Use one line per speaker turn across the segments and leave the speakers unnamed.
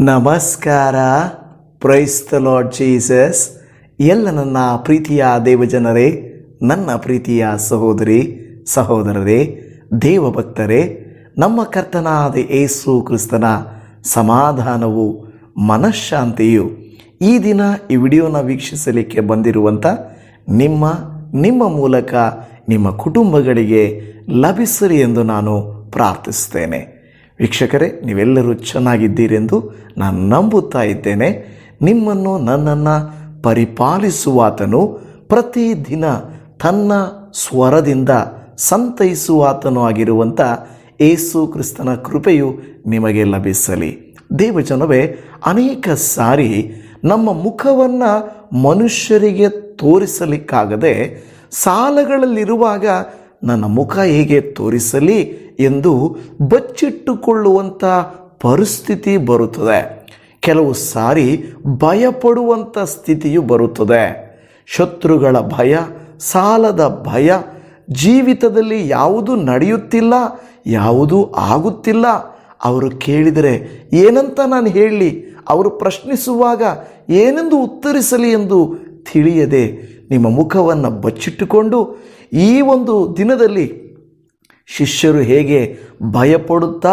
ನಮಸ್ಕಾರ. Praise the lord Jesus. ಎಲ್ಲ ನನ್ನ ಪ್ರೀತಿಯ ದೇವಜನರೇ, ನನ್ನ ಪ್ರೀತಿಯ ಸಹೋದರಿ ಸಹೋದರರೇ, ದೇವಭಕ್ತರೇ, ನಮ್ಮ ಕರ್ತನಾದ ಯೇಸು ಕ್ರಿಸ್ತನ ಸಮಾಧಾನವು ಮನಃಶಾಂತಿಯು ಈ ದಿನ ಈ ವಿಡಿಯೋನ ವೀಕ್ಷಿಸಲಿಕ್ಕೆ ಬಂದಿರುವಂಥ ನಿಮ್ಮ ಮೂಲಕ ನಿಮ್ಮ ಕುಟುಂಬಗಳಿಗೆ ಲಭಿಸಲಿ ಎಂದು ನಾನು ಪ್ರಾರ್ಥಿಸ್ತೇನೆ. ವೀಕ್ಷಕರೇ, ನೀವೆಲ್ಲರೂ ಚೆನ್ನಾಗಿದ್ದೀರೆಂದು ನಾನು ನಂಬುತ್ತಾ ಇದ್ದೇನೆ. ನಿಮ್ಮನ್ನು ನನ್ನನ್ನು ಪರಿಪಾಲಿಸುವಾತನು, ಪ್ರತಿದಿನ ತನ್ನ ಸ್ವರದಿಂದ ಸಂತೈಸುವಾತನೂ ಆಗಿರುವಂಥ ಯೇಸು ಕ್ರಿಸ್ತನ ಕೃಪೆಯು ನಿಮಗೆ ಲಭಿಸಲಿ. ದೇವಜನವೇ, ಅನೇಕ ಸಾರಿ ನಮ್ಮ ಮುಖವನ್ನು ಮನುಷ್ಯರಿಗೆ ತೋರಿಸಲಿಕ್ಕಾಗದೆ ಸಾಲಗಳಲ್ಲಿರುವಾಗ ನನ್ನ ಮುಖ ಹೇಗೆ ತೋರಿಸಲಿ ಎಂದು ಬಚ್ಚಿಟ್ಟುಕೊಳ್ಳುವಂಥ ಪರಿಸ್ಥಿತಿ ಬರುತ್ತದೆ. ಕೆಲವು ಸಾರಿ ಭಯಪಡುವಂಥ ಸ್ಥಿತಿಯು ಬರುತ್ತದೆ. ಶತ್ರುಗಳ ಭಯ, ಸಾಲದ ಭಯ, ಜೀವಿತದಲ್ಲಿ ಯಾವುದು ನಡೆಯುತ್ತಿಲ್ಲ, ಯಾವುದೂ ಆಗುತ್ತಿಲ್ಲ. ಅವರು ಕೇಳಿದರೆ ಏನಂತ ನಾನು ಹೇಳಲಿ, ಅವರು ಪ್ರಶ್ನಿಸುವಾಗ ಏನೆಂದು ಉತ್ತರಿಸಲಿ ಎಂದು ತಿಳಿಯದೆ ನಿಮ್ಮ ಮುಖವನ್ನು ಬಚ್ಚಿಟ್ಟುಕೊಂಡು ಈ ಒಂದು ದಿನದಲ್ಲಿ ಶಿಷ್ಯರು ಹೇಗೆ ಭಯಪಡುತ್ತಾ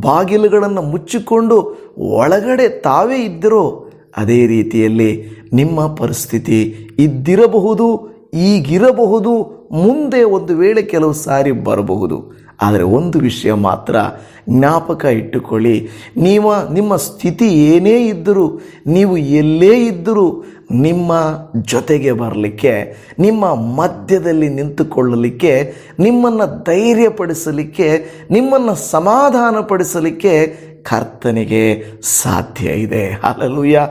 ಬಾಗಿಲುಗಳನ್ನು ಮುಚ್ಚಿಕೊಂಡು ಒಳಗಡೆ ತಾವೇ ಇದ್ದರೋ ಅದೇ ರೀತಿಯಲ್ಲಿ ನಿಮ್ಮ ಪರಿಸ್ಥಿತಿ ಇದ್ದಿರಬಹುದು, ಈಗಿರಬಹುದು, ಮುಂದೆ ಒಂದು ವೇಳೆ ಕೆಲವು ಸಾರಿ ಬರಬಹುದು. ಆದರೆ ಒಂದು ವಿಷಯ ಮಾತ್ರ ಜ್ಞಾಪಕ ಇಟ್ಟುಕೊಳ್ಳಿ, ನಿಮ್ಮ ಸ್ಥಿತಿ ಏನೇ ಇದ್ದರೂ, ನೀವು ಎಲ್ಲೇ ಇದ್ದರೂ ನಿಮ್ಮ ಜೊತೆಗೆ ಬರಲಿಕ್ಕೆ, ನಿಮ್ಮ ಮಧ್ಯದಲ್ಲಿ ನಿಂತುಕೊಳ್ಳಲಿಕ್ಕೆ, ನಿಮ್ಮನ್ನು ಧೈರ್ಯಪಡಿಸಲಿಕ್ಕೆ, ನಿಮ್ಮನ್ನು ಸಮಾಧಾನಪಡಿಸಲಿಕ್ಕೆ ಕರ್ತನಿಗೆ ಸಾಧ್ಯ ಇದೆ. ಹಲ್ಲೆಲೂಯಾ.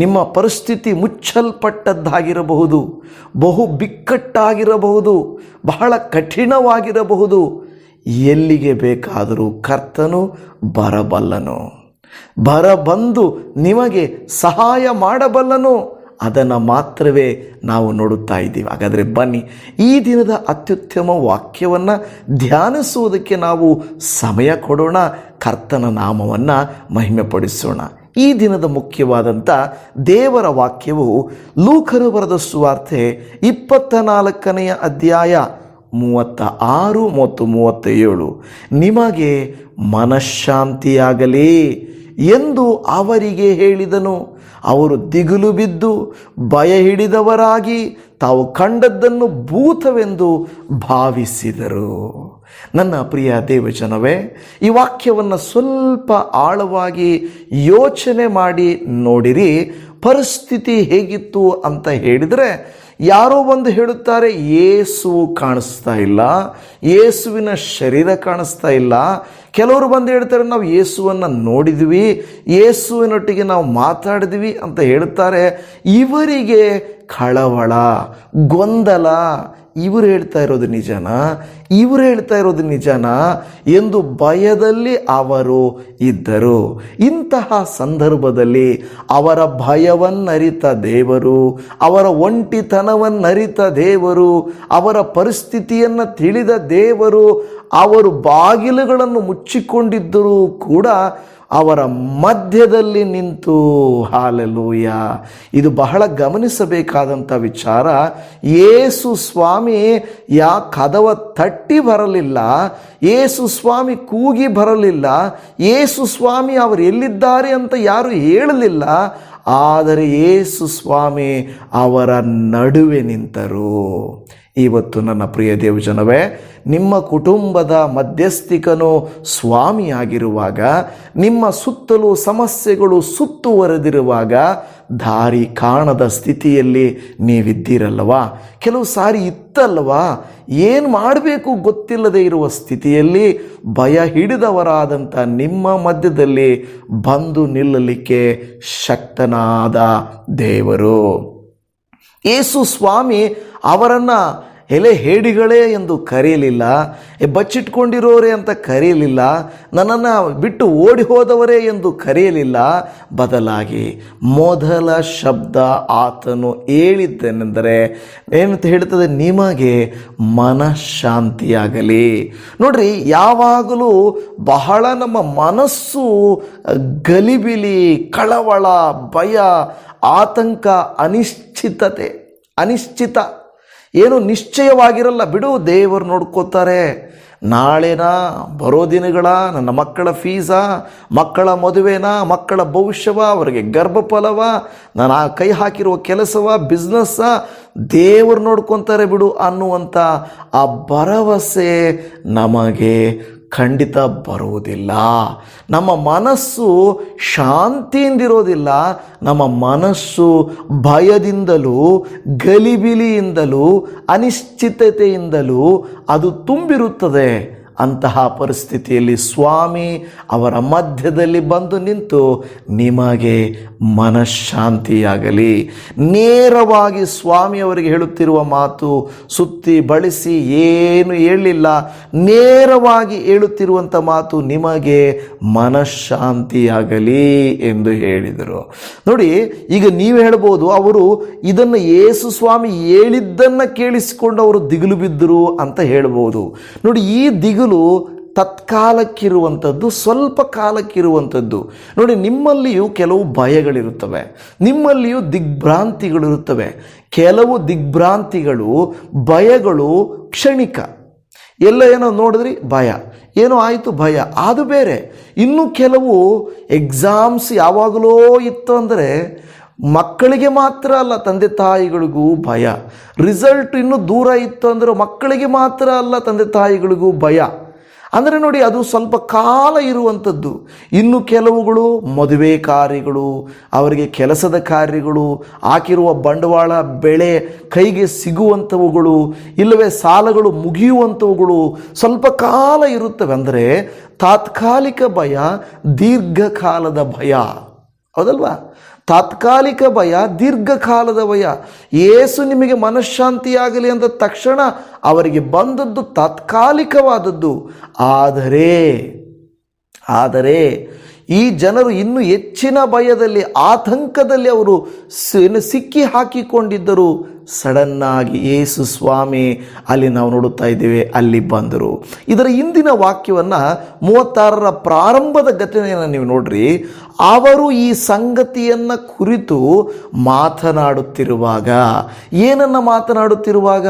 ನಿಮ್ಮ ಪರಿಸ್ಥಿತಿ ಮುಚ್ಚಲ್ಪಟ್ಟದ್ದಾಗಿರಬಹುದು, ಬಹು ಬಿಕ್ಕಟ್ಟಾಗಿರಬಹುದು, ಬಹಳ ಕಠಿಣವಾಗಿರಬಹುದು. ಎಲ್ಲಿಗೆ ಬೇಕಾದರೂ ಕರ್ತನು ಬರಬಲ್ಲನು, ಬರಬಂದು ನಿಮಗೆ ಸಹಾಯ ಮಾಡಬಲ್ಲನು. ಅದನ್ನು ಮಾತ್ರವೇ ನಾವು ನೋಡುತ್ತಾ ಇದ್ದೀವಿ. ಹಾಗಾದರೆ ಬನ್ನಿ, ಈ ದಿನದ ಅತ್ಯುತ್ತಮ ವಾಕ್ಯವನ್ನು ಧ್ಯಾನಿಸುವುದಕ್ಕೆ ನಾವು ಸಮಯ ಕೊಡೋಣ, ಕರ್ತನ ನಾಮವನ್ನು ಮಹಿಮೆಪಡಿಸೋಣ. ಈ ದಿನದ ಮುಖ್ಯವಾದಂಥ ದೇವರ ವಾಕ್ಯವು ಲೂಕನು ಬರೆದ ಸುವಾರ್ತೆ 24ನೇ ಅಧ್ಯಾಯ 36 ಮತ್ತು 37. ನಿಮಗೆ ಮನಃಶಾಂತಿಯಾಗಲಿ ಎಂದು ಅವರಿಗೆ ಹೇಳಿದನು. ಅವರು ದಿಗಿಲು ಬಿದ್ದು ಭಯ ಹಿಡಿದವರಾಗಿ ತಾವು ಕಂಡದ್ದನ್ನು ಭೂತವೆಂದು ಭಾವಿಸಿದರು. ನನ್ನ ಪ್ರಿಯ ದೇವಜನವೇ, ಈ ವಾಕ್ಯವನ್ನು ಸ್ವಲ್ಪ ಆಳವಾಗಿ ಯೋಚನೆ ಮಾಡಿ ನೋಡಿರಿ. ಪರಿಸ್ಥಿತಿ ಹೇಗಿತ್ತು ಅಂತ ಹೇಳಿದರೆ, ಯಾರೋ ಬಂದು ಹೇಳುತ್ತಾರೆ ಯೇಸು ಕಾಣಿಸ್ತಾ ಇಲ್ಲ, ಯೇಸುವಿನ ಶರೀರ ಕಾಣಿಸ್ತಾ ಇಲ್ಲ. ಕೆಲವರು ಬಂದು ಹೇಳ್ತಾರೆ ನಾವು ಯೇಸುವನ್ನು ನೋಡಿದ್ವಿ, ಯೇಸುವಿನೊಟ್ಟಿಗೆ ನಾವು ಮಾತಾಡಿದ್ವಿ ಅಂತ ಹೇಳುತ್ತಾರೆ. ಇವರಿಗೆ ಕಳವಳ, ಗೊಂದಲ, ಇವರು ಹೇಳ್ತಾ ಇರೋದು ನಿಜನಾ, ಇವರು ಹೇಳ್ತಾ ಇರೋದು ನಿಜನಾ ಎಂದು ಭಯದಲ್ಲಿ ಅವರು ಇದ್ದರು. ಇಂತಹ ಸಂದರ್ಭದಲ್ಲಿ ಅವರ ಭಯವನ್ನರಿತ ದೇವರು, ಅವರ ಒಂಟಿತನವನ್ನರಿತ ದೇವರು, ಅವರ ಪರಿಸ್ಥಿತಿಯನ್ನು ತಿಳಿದ ದೇವರು, ಅವರು ಬಾಗಿಲುಗಳನ್ನು ಮುಚ್ಚಿಕೊಂಡಿದ್ದರೂ ಕೂಡ ಅವರ ಮಧ್ಯದಲ್ಲಿ ನಿಂತು, ಹಾಲೆಲೂಯಾ, ಇದು ಬಹಳ ಗಮನಿಸಬೇಕಾದಂಥ ವಿಚಾರ. ಯೇಸು ಸ್ವಾಮಿ ಕದವ ತಟ್ಟಿ ಬರಲಿಲ್ಲ, ಯೇಸು ಸ್ವಾಮಿ ಕೂಗಿ ಬರಲಿಲ್ಲ, ಯೇಸು ಸ್ವಾಮಿ ಅವರು ಎಲ್ಲಿದ್ದಾರೆ ಅಂತ ಯಾರು ಹೇಳಲಿಲ್ಲ. ಆದರೆ ಯೇಸು ಸ್ವಾಮಿ ಅವರ ನಡುವೆ ನಿಂತರು. ಇವತ್ತು ನನ್ನ ಪ್ರಿಯ ದೇವಜನವೇ, ನಿಮ್ಮ ಕುಟುಂಬದ ಮಧ್ಯಸ್ಥಿಕನು ಸ್ವಾಮಿಯಾಗಿರುವಾಗ, ನಿಮ್ಮ ಸುತ್ತಲೂ ಸಮಸ್ಯೆಗಳು ಸುತ್ತುವರೆದಿರುವಾಗ, ದಾರಿ ಕಾಣದ ಸ್ಥಿತಿಯಲ್ಲಿ ನೀವಿದ್ದೀರಲ್ವಾ? ಕೆಲವು ಸಾರಿ ಇತ್ತಲ್ವಾ, ಏನು ಮಾಡಬೇಕು ಗೊತ್ತಿಲ್ಲದೆ ಇರುವ ಸ್ಥಿತಿಯಲ್ಲಿ ಭಯ ಹಿಡಿದವರಾದಂಥ ನಿಮ್ಮ ಮಧ್ಯದಲ್ಲಿ ಬಂದು ನಿಲ್ಲಲಿಕ್ಕೆ ಶಕ್ತನಾದ ದೇವರು ಯೇಸು ಸ್ವಾಮಿ ಅವರನ್ನು ಎಲೆ ಹೇಡಿಗಳೇ ಎಂದು ಕರೆಯಲಿಲ್ಲ, ಬಚ್ಚಿಟ್ಕೊಂಡಿರೋರೇ ಅಂತ ಕರೆಯಲಿಲ್ಲ, ನನ್ನನ್ನು ಬಿಟ್ಟು ಓಡಿ ಹೋದವರೇ ಎಂದು ಕರೆಯಲಿಲ್ಲ. ಬದಲಾಗಿ ಮೊದಲ ಶಬ್ದ ಆತನು ಹೇಳಿದ್ದೇನೆಂದರೆ ಏನಂತ ಹೇಳ್ತದೆ? ನಿಮಗೆ ಮನಃಶಾಂತಿಯಾಗಲಿ. ನೋಡ್ರಿ, ಯಾವಾಗಲೂ ಬಹಳ ನಮ್ಮ ಮನಸ್ಸು ಗಲಿಬಿಲಿ, ಕಳವಳ, ಭಯ, ಆತಂಕ, ಅನಿಶ್ಚಿತ, ಏನು ನಿಶ್ಚಯವಾಗಿರಲ್ಲ. ಬಿಡು, ದೇವರು ನೋಡ್ಕೋತಾರೆ. ನಾಳೆನಾ, ಬರೋ ದಿನಗಳ, ನನ್ನ ಮಕ್ಕಳ ಫೀಸಾ, ಮಕ್ಕಳ ಮದುವೆನಾ, ಮಕ್ಕಳ ಭವಿಷ್ಯವ, ಅವರಿಗೆ ಗರ್ಭಫಲವ, ನಾನು ಕೈ ಹಾಕಿರುವ ಕೆಲಸವ, ಬಿಸ್ನೆಸ್ಸ, ದೇವರು ನೋಡ್ಕೊತಾರೆ ಬಿಡು ಅನ್ನುವಂಥ ಆ ಭರವಸೆ ನಮಗೆ ಖಂಡಿತ ಬರುವುದಿಲ್ಲ. ನಮ್ಮ ಮನಸ್ಸು ಶಾಂತಿಯಿಂದಿರೋದಿಲ್ಲ. ನಮ್ಮ ಮನಸ್ಸು ಭಯದಿಂದಲೂ, ಗಲಿಬಿಲಿಯಿಂದಲೂ, ಅನಿಶ್ಚಿತತೆಯಿಂದಲೂ ಅದು ತುಂಬಿರುತ್ತದೆ. ಅಂತಹ ಪರಿಸ್ಥಿತಿಯಲ್ಲಿ ಸ್ವಾಮಿ ಅವರ ಮಧ್ಯದಲ್ಲಿ ಬಂದು ನಿಂತು ನಿಮಗೆ ಮನಃಶಾಂತಿಯಾಗಲಿ. ನೇರವಾಗಿ ಸ್ವಾಮಿ ಅವರಿಗೆ ಹೇಳುತ್ತಿರುವ ಮಾತು ಸುತ್ತಿ ಬಳಸಿ ಏನು ಹೇಳಲಿಲ್ಲ. ನೇರವಾಗಿ ಹೇಳುತ್ತಿರುವಂಥ ಮಾತು ನಿಮಗೆ ಮನಃಶಾಂತಿಯಾಗಲಿ ಎಂದು ಹೇಳಿದರು. ನೋಡಿ, ಈಗ ನೀವು ಹೇಳ್ಬೋದು, ಅವರು ಇದನ್ನು ಯೇಸು ಸ್ವಾಮಿ ಹೇಳಿದ್ದನ್ನು ಕೇಳಿಸಿಕೊಂಡು ಅವರು ದಿಗಿಲು ಬಿದ್ದರು ಅಂತ ಹೇಳ್ಬೋದು. ನೋಡಿ, ಈ ದಿಗಿಲು ತತ್ಕಾಲಕ್ಕಿರುವಂಥದ್ದು, ಸ್ವಲ್ಪ ಕಾಲಕ್ಕಿರುವಂಥದ್ದು. ನೋಡಿ, ನಿಮ್ಮಲ್ಲಿಯೂ ಕೆಲವು ಭಯಗಳಿರುತ್ತವೆ, ನಿಮ್ಮಲ್ಲಿಯೂ ದಿಗ್ಭ್ರಾಂತಿಗಳಿರುತ್ತವೆ. ಕೆಲವು ದಿಗ್ಭ್ರಾಂತಿಗಳು, ಭಯಗಳು ಕ್ಷಣಿಕ. ಎಲ್ಲ ಏನೋ ನೋಡಿದ್ರಿ ಭಯ, ಏನೋ ಆಯಿತು ಭಯ, ಅದು ಬೇರೆ. ಇನ್ನು ಕೆಲವು ಎಕ್ಸಾಮ್ಸ್ ಯಾವಾಗಲೋ ಇತ್ತು ಅಂದರೆ ಮಕ್ಕಳಿಗೆ ಮಾತ್ರ ಅಲ್ಲ, ತಂದೆ ತಾಯಿಗಳಿಗೂ ಭಯ. ರಿಸಲ್ಟ್ ಇನ್ನೂ ದೂರ ಇತ್ತು ಅಂದರೆ ಮಕ್ಕಳಿಗೆ ಮಾತ್ರ ಅಲ್ಲ, ತಂದೆ ತಾಯಿಗಳಿಗೂ ಭಯ. ಅಂದರೆ ನೋಡಿ, ಅದು ಸ್ವಲ್ಪ ಕಾಲ ಇರುವಂಥದ್ದು. ಇನ್ನು ಕೆಲವುಗಳು ಮದುವೆ ಕಾರ್ಯಗಳು, ಅವರಿಗೆ ಕೆಲಸದ ಕಾರ್ಯಗಳು, ಹಾಕಿರುವ ಬಂಡವಾಳ ಬೆಳೆ ಕೈಗೆ ಸಿಗುವಂಥವುಗಳು, ಇಲ್ಲವೇ ಸಾಲಗಳು ಮುಗಿಯುವಂಥವುಗಳು ಸ್ವಲ್ಪ ಕಾಲ ಇರುತ್ತವೆ. ಅಂದರೆ ತಾತ್ಕಾಲಿಕ ಭಯ, ದೀರ್ಘಕಾಲದ ಭಯ. ಹೌದಲ್ವಾ? ತಾತ್ಕಾಲಿಕ ಭಯ, ದೀರ್ಘಕಾಲದ ಭಯ. ಯೇಸು ನಿಮಗೆ ಮನಃಶಾಂತಿಯಾಗಲಿ ಅಂದ ತಕ್ಷಣ ಅವರಿಗೆ ಬಂದದ್ದು ತಾತ್ಕಾಲಿಕವಾದದ್ದು. ಆದರೆ ಈ ಜನರು ಇನ್ನೂ ಹೆಚ್ಚಿನ ಭಯದಲ್ಲಿ, ಆತಂಕದಲ್ಲಿ ಅವರು ಸಿಕ್ಕಿ ಹಾಕಿಕೊಂಡಿದ್ದರು. ಸಡನ್ನಾಗಿ ಯೇಸು ಸ್ವಾಮಿ ಅಲ್ಲಿ ನಾವು ನೋಡುತ್ತಾ ಇದ್ದೇವೆ, ಅಲ್ಲಿ ಬಂದರು. ಇದರ ಹಿಂದಿನ ವಾಕ್ಯವನ್ನು 36ರ ಪ್ರಾರಂಭದ ಘಟನೆಯನ್ನು ನೀವು ನೋಡ್ರಿ. ಅವರು ಈ ಸಂಗತಿಯನ್ನು ಕುರಿತು ಮಾತನಾಡುತ್ತಿರುವಾಗ, ಏನನ್ನು ಮಾತನಾಡುತ್ತಿರುವಾಗ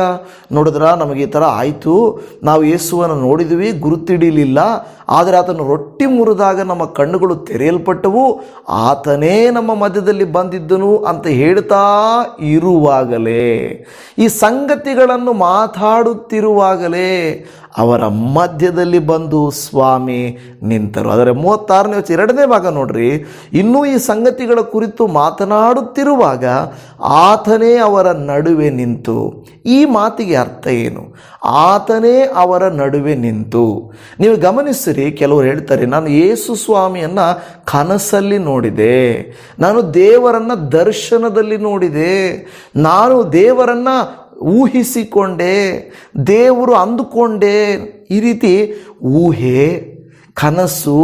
ನೋಡಿದ್ರ, ನಮಗೆ ಈ ಥರ ಆಯಿತು, ನಾವು ಯೇಸುವನ್ನು ನೋಡಿದ್ವಿ, ಗುರುತಿಡಿಲಿಲ್ಲ, ಆದರೆ ಆತನು ರೊಟ್ಟಿ ಮುರಿದಾಗ ನಮ್ಮ ಕಣ್ಣುಗಳು ತೆರೆಯಲ್ಪಟ್ಟವು, ಆತನೇ ನಮ್ಮ ಮಧ್ಯದಲ್ಲಿ ಬಂದಿದ್ದನು ಅಂತ ಹೇಳ್ತಾ ಇರುವಾಗಲೇ, ಈ ಸಂಗತಿಗಳನ್ನು ಮಾತಾಡುತ್ತಿರುವಾಗಲೇ ಅವರ ಮಧ್ಯದಲ್ಲಿ ಬಂದು ಸ್ವಾಮಿ ನಿಂತರು. ಅದರ 36ನೇ ವಚನ 2ನೇ ಭಾಗ ನೋಡ್ರಿ. ಇನ್ನೂ ಈ ಸಂಗತಿಗಳ ಕುರಿತು ಮಾತನಾಡುತ್ತಿರುವಾಗ ಆತನೇ ಅವರ ನಡುವೆ ನಿಂತು. ಈ ಮಾತಿಗೆ ಅರ್ಥ ಏನು? ಆತನೇ ಅವರ ನಡುವೆ ನಿಂತು. ನೀವು ಗಮನಿಸಿರಿ, ಕೆಲವರು ಹೇಳ್ತಾರೆ, ನಾನು ಯೇಸು ಸ್ವಾಮಿಯನ್ನು ಕನಸಲ್ಲಿ ನೋಡಿದೆ, ನಾನು ದೇವರನ್ನು ದರ್ಶನದಲ್ಲಿ ನೋಡಿದೆ, ನಾನು ದೇವರನ್ನು ಊಹಿಸಿಕೊಂಡೆ, ದೇವರು ಅಂದುಕೊಂಡೆ. ಈ ರೀತಿ ಊಹೆ, ಕನಸು,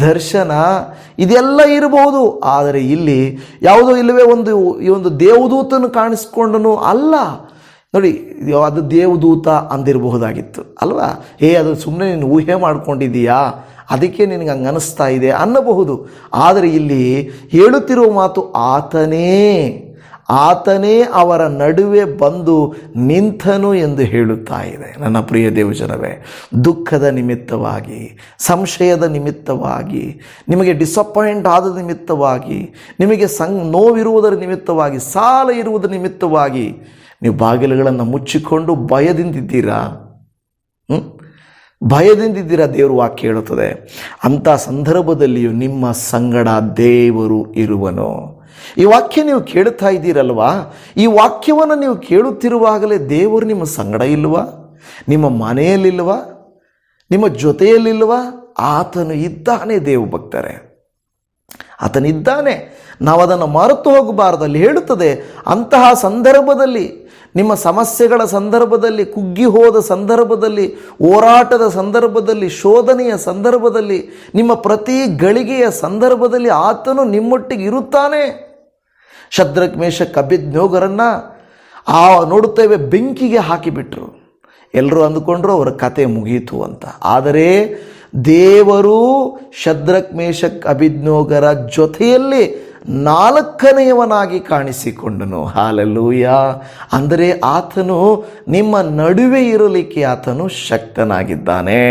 ದರ್ಶನ ಇದೆಲ್ಲ ಇರಬಹುದು. ಆದರೆ ಇಲ್ಲಿ ಯಾವುದೋ ಇಲ್ಲವೇ ಈ ಒಂದು ದೇವದೂತನು ಕಾಣಿಸ್ಕೊಂಡನು ಅಲ್ಲ. ನೋಡಿ, ಅದು ದೇವದೂತ ಅಂದಿರಬಹುದಾಗಿತ್ತು ಅಲ್ವಾ? ಅದು ಸುಮ್ಮನೆ ನೀನು ಊಹೆ ಮಾಡ್ಕೊಂಡಿದ್ದೀಯಾ, ಅದಕ್ಕೆ ನಿನಗೆ ಹಂಗೆ ಅನ್ನಿಸ್ತಾ ಇದೆ ಅನ್ನಬಹುದು. ಆದರೆ ಇಲ್ಲಿ ಹೇಳುತ್ತಿರುವ ಮಾತು ಆತನೇ ಅವರ ನಡುವೆ ಬಂದು ನಿಂತನು ಎಂದು ಹೇಳುತ್ತಾ ಇದೆ. ನನ್ನ ಪ್ರಿಯ ದೇವಜನವೇ, ದುಃಖದ ನಿಮಿತ್ತವಾಗಿ, ಸಂಶಯದ ನಿಮಿತ್ತವಾಗಿ, ನಿಮಗೆ ಡಿಸಪಾಯಿಂಟ್ ಆದ ನಿಮಿತ್ತವಾಗಿ, ನಿಮಗೆ ನೋವಿರುವುದರ ನಿಮಿತ್ತವಾಗಿ, ಸಾಲ ಇರುವುದರ ನಿಮಿತ್ತವಾಗಿ ನೀವು ಬಾಗಿಲುಗಳನ್ನು ಮುಚ್ಚಿಕೊಂಡು ಭಯದಿಂದಿದ್ದೀರಾ? ದೇವರು ವಾಕ್ಯ ಹೇಳುತ್ತದೆ. ಅಂಥ ಸಂದರ್ಭದಲ್ಲಿಯೂ ನಿಮ್ಮ ಸಂಗಡ ದೇವರು ಇರುವನು. ಈ ವಾಕ್ಯ ನೀವು ಕೇಳುತ್ತಾ ಇದ್ದೀರಲ್ವಾ? ಈ ವಾಕ್ಯವನ್ನು ನೀವು ಕೇಳುತ್ತಿರುವಾಗಲೇ ದೇವರು ನಿಮ್ಮ ಸಂಗಡ ಇಲ್ವಾ? ನಿಮ್ಮ ಮನೆಯಲ್ಲಿಲ್ವಾ? ನಿಮ್ಮ ಜೊತೆಯಲ್ಲಿಲ್ವಾ? ಆತನು ಇದ್ದಾನೆ. ದೇವ ಭಕ್ತರೇ, ಆತನಿದ್ದಾನೆ. ನಾವು ಅದನ್ನು ಮರೆತು ಹೋಗಬಾರದು. ಅಲ್ಲಿ ಹೇಳುತ್ತದೆ, ಅಂತಹ ಸಂದರ್ಭದಲ್ಲಿ, ನಿಮ್ಮ ಸಮಸ್ಯೆಗಳ ಸಂದರ್ಭದಲ್ಲಿ, ಕುಗ್ಗಿ ಹೋದ ಸಂದರ್ಭದಲ್ಲಿ, ಹೋರಾಟದ ಸಂದರ್ಭದಲ್ಲಿ, ಶೋಧನೆಯ ಸಂದರ್ಭದಲ್ಲಿ, ನಿಮ್ಮ ಪ್ರತಿ ಗಳಿಗೆಯ ಸಂದರ್ಭದಲ್ಲಿ ಆತನು ನಿಮ್ಮೊಟ್ಟಿಗೆ ಇರುತ್ತಾನೆ. ಶದ್ರಕ್ ಮೇಷಕ್ ಅಬೇದ್ನೆಗೋರನ್ನು ನೋಡುತ್ತೇವೆ, ಬೆಂಕಿಗೆ ಹಾಕಿಬಿಟ್ರು. ಎಲ್ಲರೂ ಅಂದುಕೊಂಡ್ರು ಅವರ ಕತೆ ಮುಗೀತು ಅಂತ. ಆದರೆ ದೇವರು ಶದ್ರಕ್ ಮೇಷಕ್ ಅಬೇದ್ನೆಗೋರ ಜೊತೆಯಲ್ಲಿ ನಾಲ್ಕನೆಯವನಾಗಿ ಕಾಣಿಸಿಕೊಂಡನು. ಹಾಲೆಲೂಯ. ಅಂದರೆ ಆತನು ನಿಮ್ಮ ನಡುವೆ ಇರಲಿಕ್ಕೆ ಆತನು ಶಕ್ತನಾಗಿದ್ದಾನೆ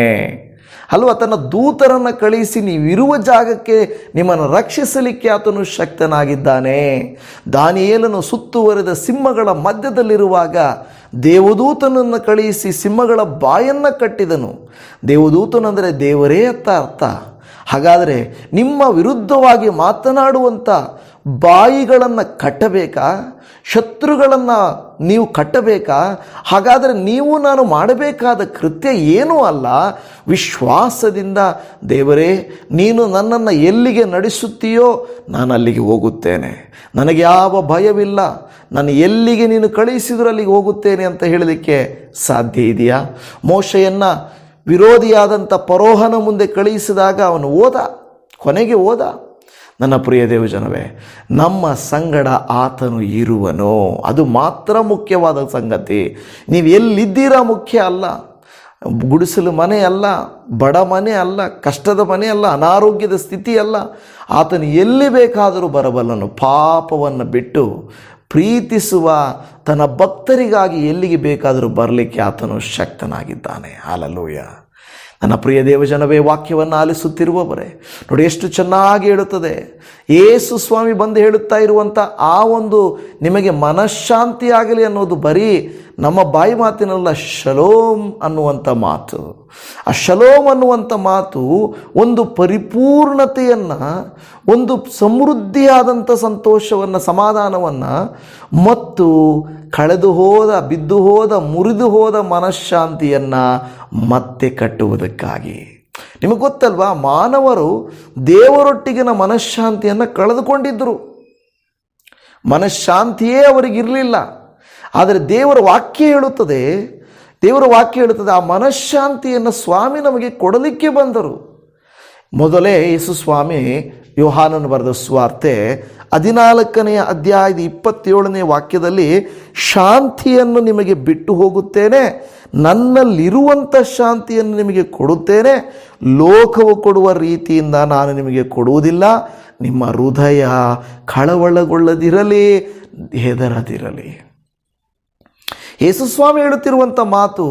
ಅಲ್ವಾ. ತನ್ನ ದೂತರನ್ನು ಕಳಿಸಿ ನೀವಿರುವ ಜಾಗಕ್ಕೆ ನಿಮ್ಮನ್ನು ರಕ್ಷಿಸಲಿಕ್ಕೆ ಆತನು ಶಕ್ತನಾಗಿದ್ದಾನೆ. ದಾನಿಯೇಲನು ಸುತ್ತುವರೆದ ಸಿಂಹಗಳ ಮಧ್ಯದಲ್ಲಿರುವಾಗ ದೇವದೂತನನ್ನು ಕಳಿಸಿ ಸಿಂಹಗಳ ಬಾಯನ್ನು ಕಟ್ಟಿದನು. ದೇವದೂತನಂದರೆ ದೇವರೇ ಅಂತ ಅರ್ಥ. ಹಾಗಾದರೆ ನಿಮ್ಮ ವಿರುದ್ಧವಾಗಿ ಮಾತನಾಡುವಂಥ ಬಾಯಿಗಳನ್ನು ಕಟ್ಟಬೇಕಾ? ಶತ್ರುಗಳನ್ನು ನೀವು ಕಟ್ಟಬೇಕಾ? ಹಾಗಾದರೆ ನೀವು ನಾನು ಮಾಡಬೇಕಾದ ಕೃತ್ಯ ಏನೂ ಅಲ್ಲ. ವಿಶ್ವಾಸದಿಂದ, ದೇವರೇ ನೀನು ನನ್ನನ್ನು ಎಲ್ಲಿಗೆ ನಡೆಸುತ್ತೀಯೋ ನಾನು ಅಲ್ಲಿಗೆ ಹೋಗುತ್ತೇನೆ, ನನಗೆ ಯಾವ ಭಯವಿಲ್ಲ, ನಾನು ಎಲ್ಲಿಗೆ ನೀನು ಕಳುಹಿಸಿದರೂ ಅಲ್ಲಿಗೆ ಹೋಗುತ್ತೇನೆ ಅಂತ ಹೇಳಲಿಕ್ಕೆ ಸಾಧ್ಯ ಇದೆಯಾ? ಮೋಶೆಯನ್ನು ವಿರೋಧಿಯಾದಂಥ ಫರೋಹನ ಮುಂದೆ ಕಳುಹಿಸಿದಾಗ ಅವನು ಕೊನೆಗೆ ಹೋದ. ನನ್ನ ಪ್ರಿಯ ದೇವಜನವೇ, ನಮ್ಮ ಸಂಗಡ ಆತನು ಇರುವನು, ಅದು ಮಾತ್ರ ಮುಖ್ಯವಾದ ಸಂಗತಿ. ನೀವು ಎಲ್ಲಿದ್ದೀರಾ ಮುಖ್ಯ ಅಲ್ಲ. ಗುಡಿಸಲು ಮನೆ ಅಲ್ಲ, ಬಡ ಮನೆ ಅಲ್ಲ, ಕಷ್ಟದ ಮನೆ ಅಲ್ಲ, ಅನಾರೋಗ್ಯದ ಸ್ಥಿತಿ ಅಲ್ಲ. ಆತನು ಎಲ್ಲಿ ಬೇಕಾದರೂ ಬರಬಲ್ಲನು. ಪಾಪವನ್ನು ಬಿಟ್ಟು ಪ್ರೀತಿಸುವ ತನ್ನ ಭಕ್ತರಿಗಾಗಿ ಎಲ್ಲಿಗೆ ಬೇಕಾದರೂ ಬರಲಿಕ್ಕೆ ಆತನು ಶಕ್ತನಾಗಿದ್ದಾನೆ. ಹಲ್ಲೆಲೂಯ. ನನ್ನ ಪ್ರಿಯ ದೇವಜನವೇ, ವಾಕ್ಯವನ್ನು ಆಲಿಸುತ್ತಿರುವವರೇ, ನೋಡಿ ಎಷ್ಟು ಚೆನ್ನಾಗಿ ಹೇಳುತ್ತದೆ. ಯೇಸು ಸ್ವಾಮಿ ಬಂದು ಹೇಳುತ್ತಾ ಇರುವಂಥ ಆ ಒಂದು ನಿಮಗೆ ಮನಃಶಾಂತಿ ಆಗಲಿ ಅನ್ನೋದು ಬರೀ ನಮ್ಮ ಬಾಯಿ ಮಾತಿನಲ್ಲ, ಶಲೋಮ್ ಅನ್ನುವಂಥ ಮಾತು. ಆ ಶಲೋಮ್ ಅನ್ನುವಂಥ ಮಾತು ಒಂದು ಪರಿಪೂರ್ಣತೆಯನ್ನು, ಒಂದು ಸಮೃದ್ಧಿಯಾದಂಥ ಸಂತೋಷವನ್ನು, ಸಮಾಧಾನವನ್ನು ಮತ್ತು ಕಳೆದು ಹೋದ, ಬಿದ್ದು ಹೋದ, ಮುರಿದು ಹೋದ ಮನಃಶಾಂತಿಯನ್ನು ಮತ್ತೆ ಕಟ್ಟುವುದಕ್ಕಾಗಿ. ನಿಮಗೆ ಗೊತ್ತಲ್ವಾ, ಮಾನವರು ದೇವರೊಟ್ಟಿಗಿನ ಮನಃಶಾಂತಿಯನ್ನು ಕಳೆದುಕೊಂಡಿದ್ದರು. ಮನಃಶಾಂತಿಯೇ ಅವರಿಗಿರಲಿಲ್ಲ. ಆದರೆ ದೇವರ ವಾಕ್ಯ ಹೇಳುತ್ತದೆ ಆ ಮನಃಶಾಂತಿಯನ್ನು ಸ್ವಾಮಿ ನಮಗೆ ಕೊಡಲಿಕ್ಕೆ ಬಂದರು. ಮೊದಲೇ ಯೇಸು ಸ್ವಾಮಿ ಯೋಹಾನನು ಬರೆದ ಸುವಾರ್ತೆ 14ನೇ ಅಧ್ಯಾಯದ 27ನೇ ವಾಕ್ಯದಲ್ಲಿ, ಶಾಂತಿಯನ್ನು ನಿಮಗೆ ಬಿಟ್ಟು ಹೋಗುತ್ತೇನೆ, ನನ್ನಲ್ಲಿರುವಂಥ ಶಾಂತಿಯನ್ನು ನಿಮಗೆ ಕೊಡುತ್ತೇನೆ, ಲೋಕವು ಕೊಡುವ ರೀತಿಯಿಂದ ನಾನು ನಿಮಗೆ ಕೊಡುವುದಿಲ್ಲ, ನಿಮ್ಮ ಹೃದಯ ಕಳವಳಗೊಳ್ಳದಿರಲಿ, ಹೆದರದಿರಲಿ. ಯೇಸುಸ್ವಾಮಿ ಹೇಳುತ್ತಿರುವಂಥ ಮಾತು,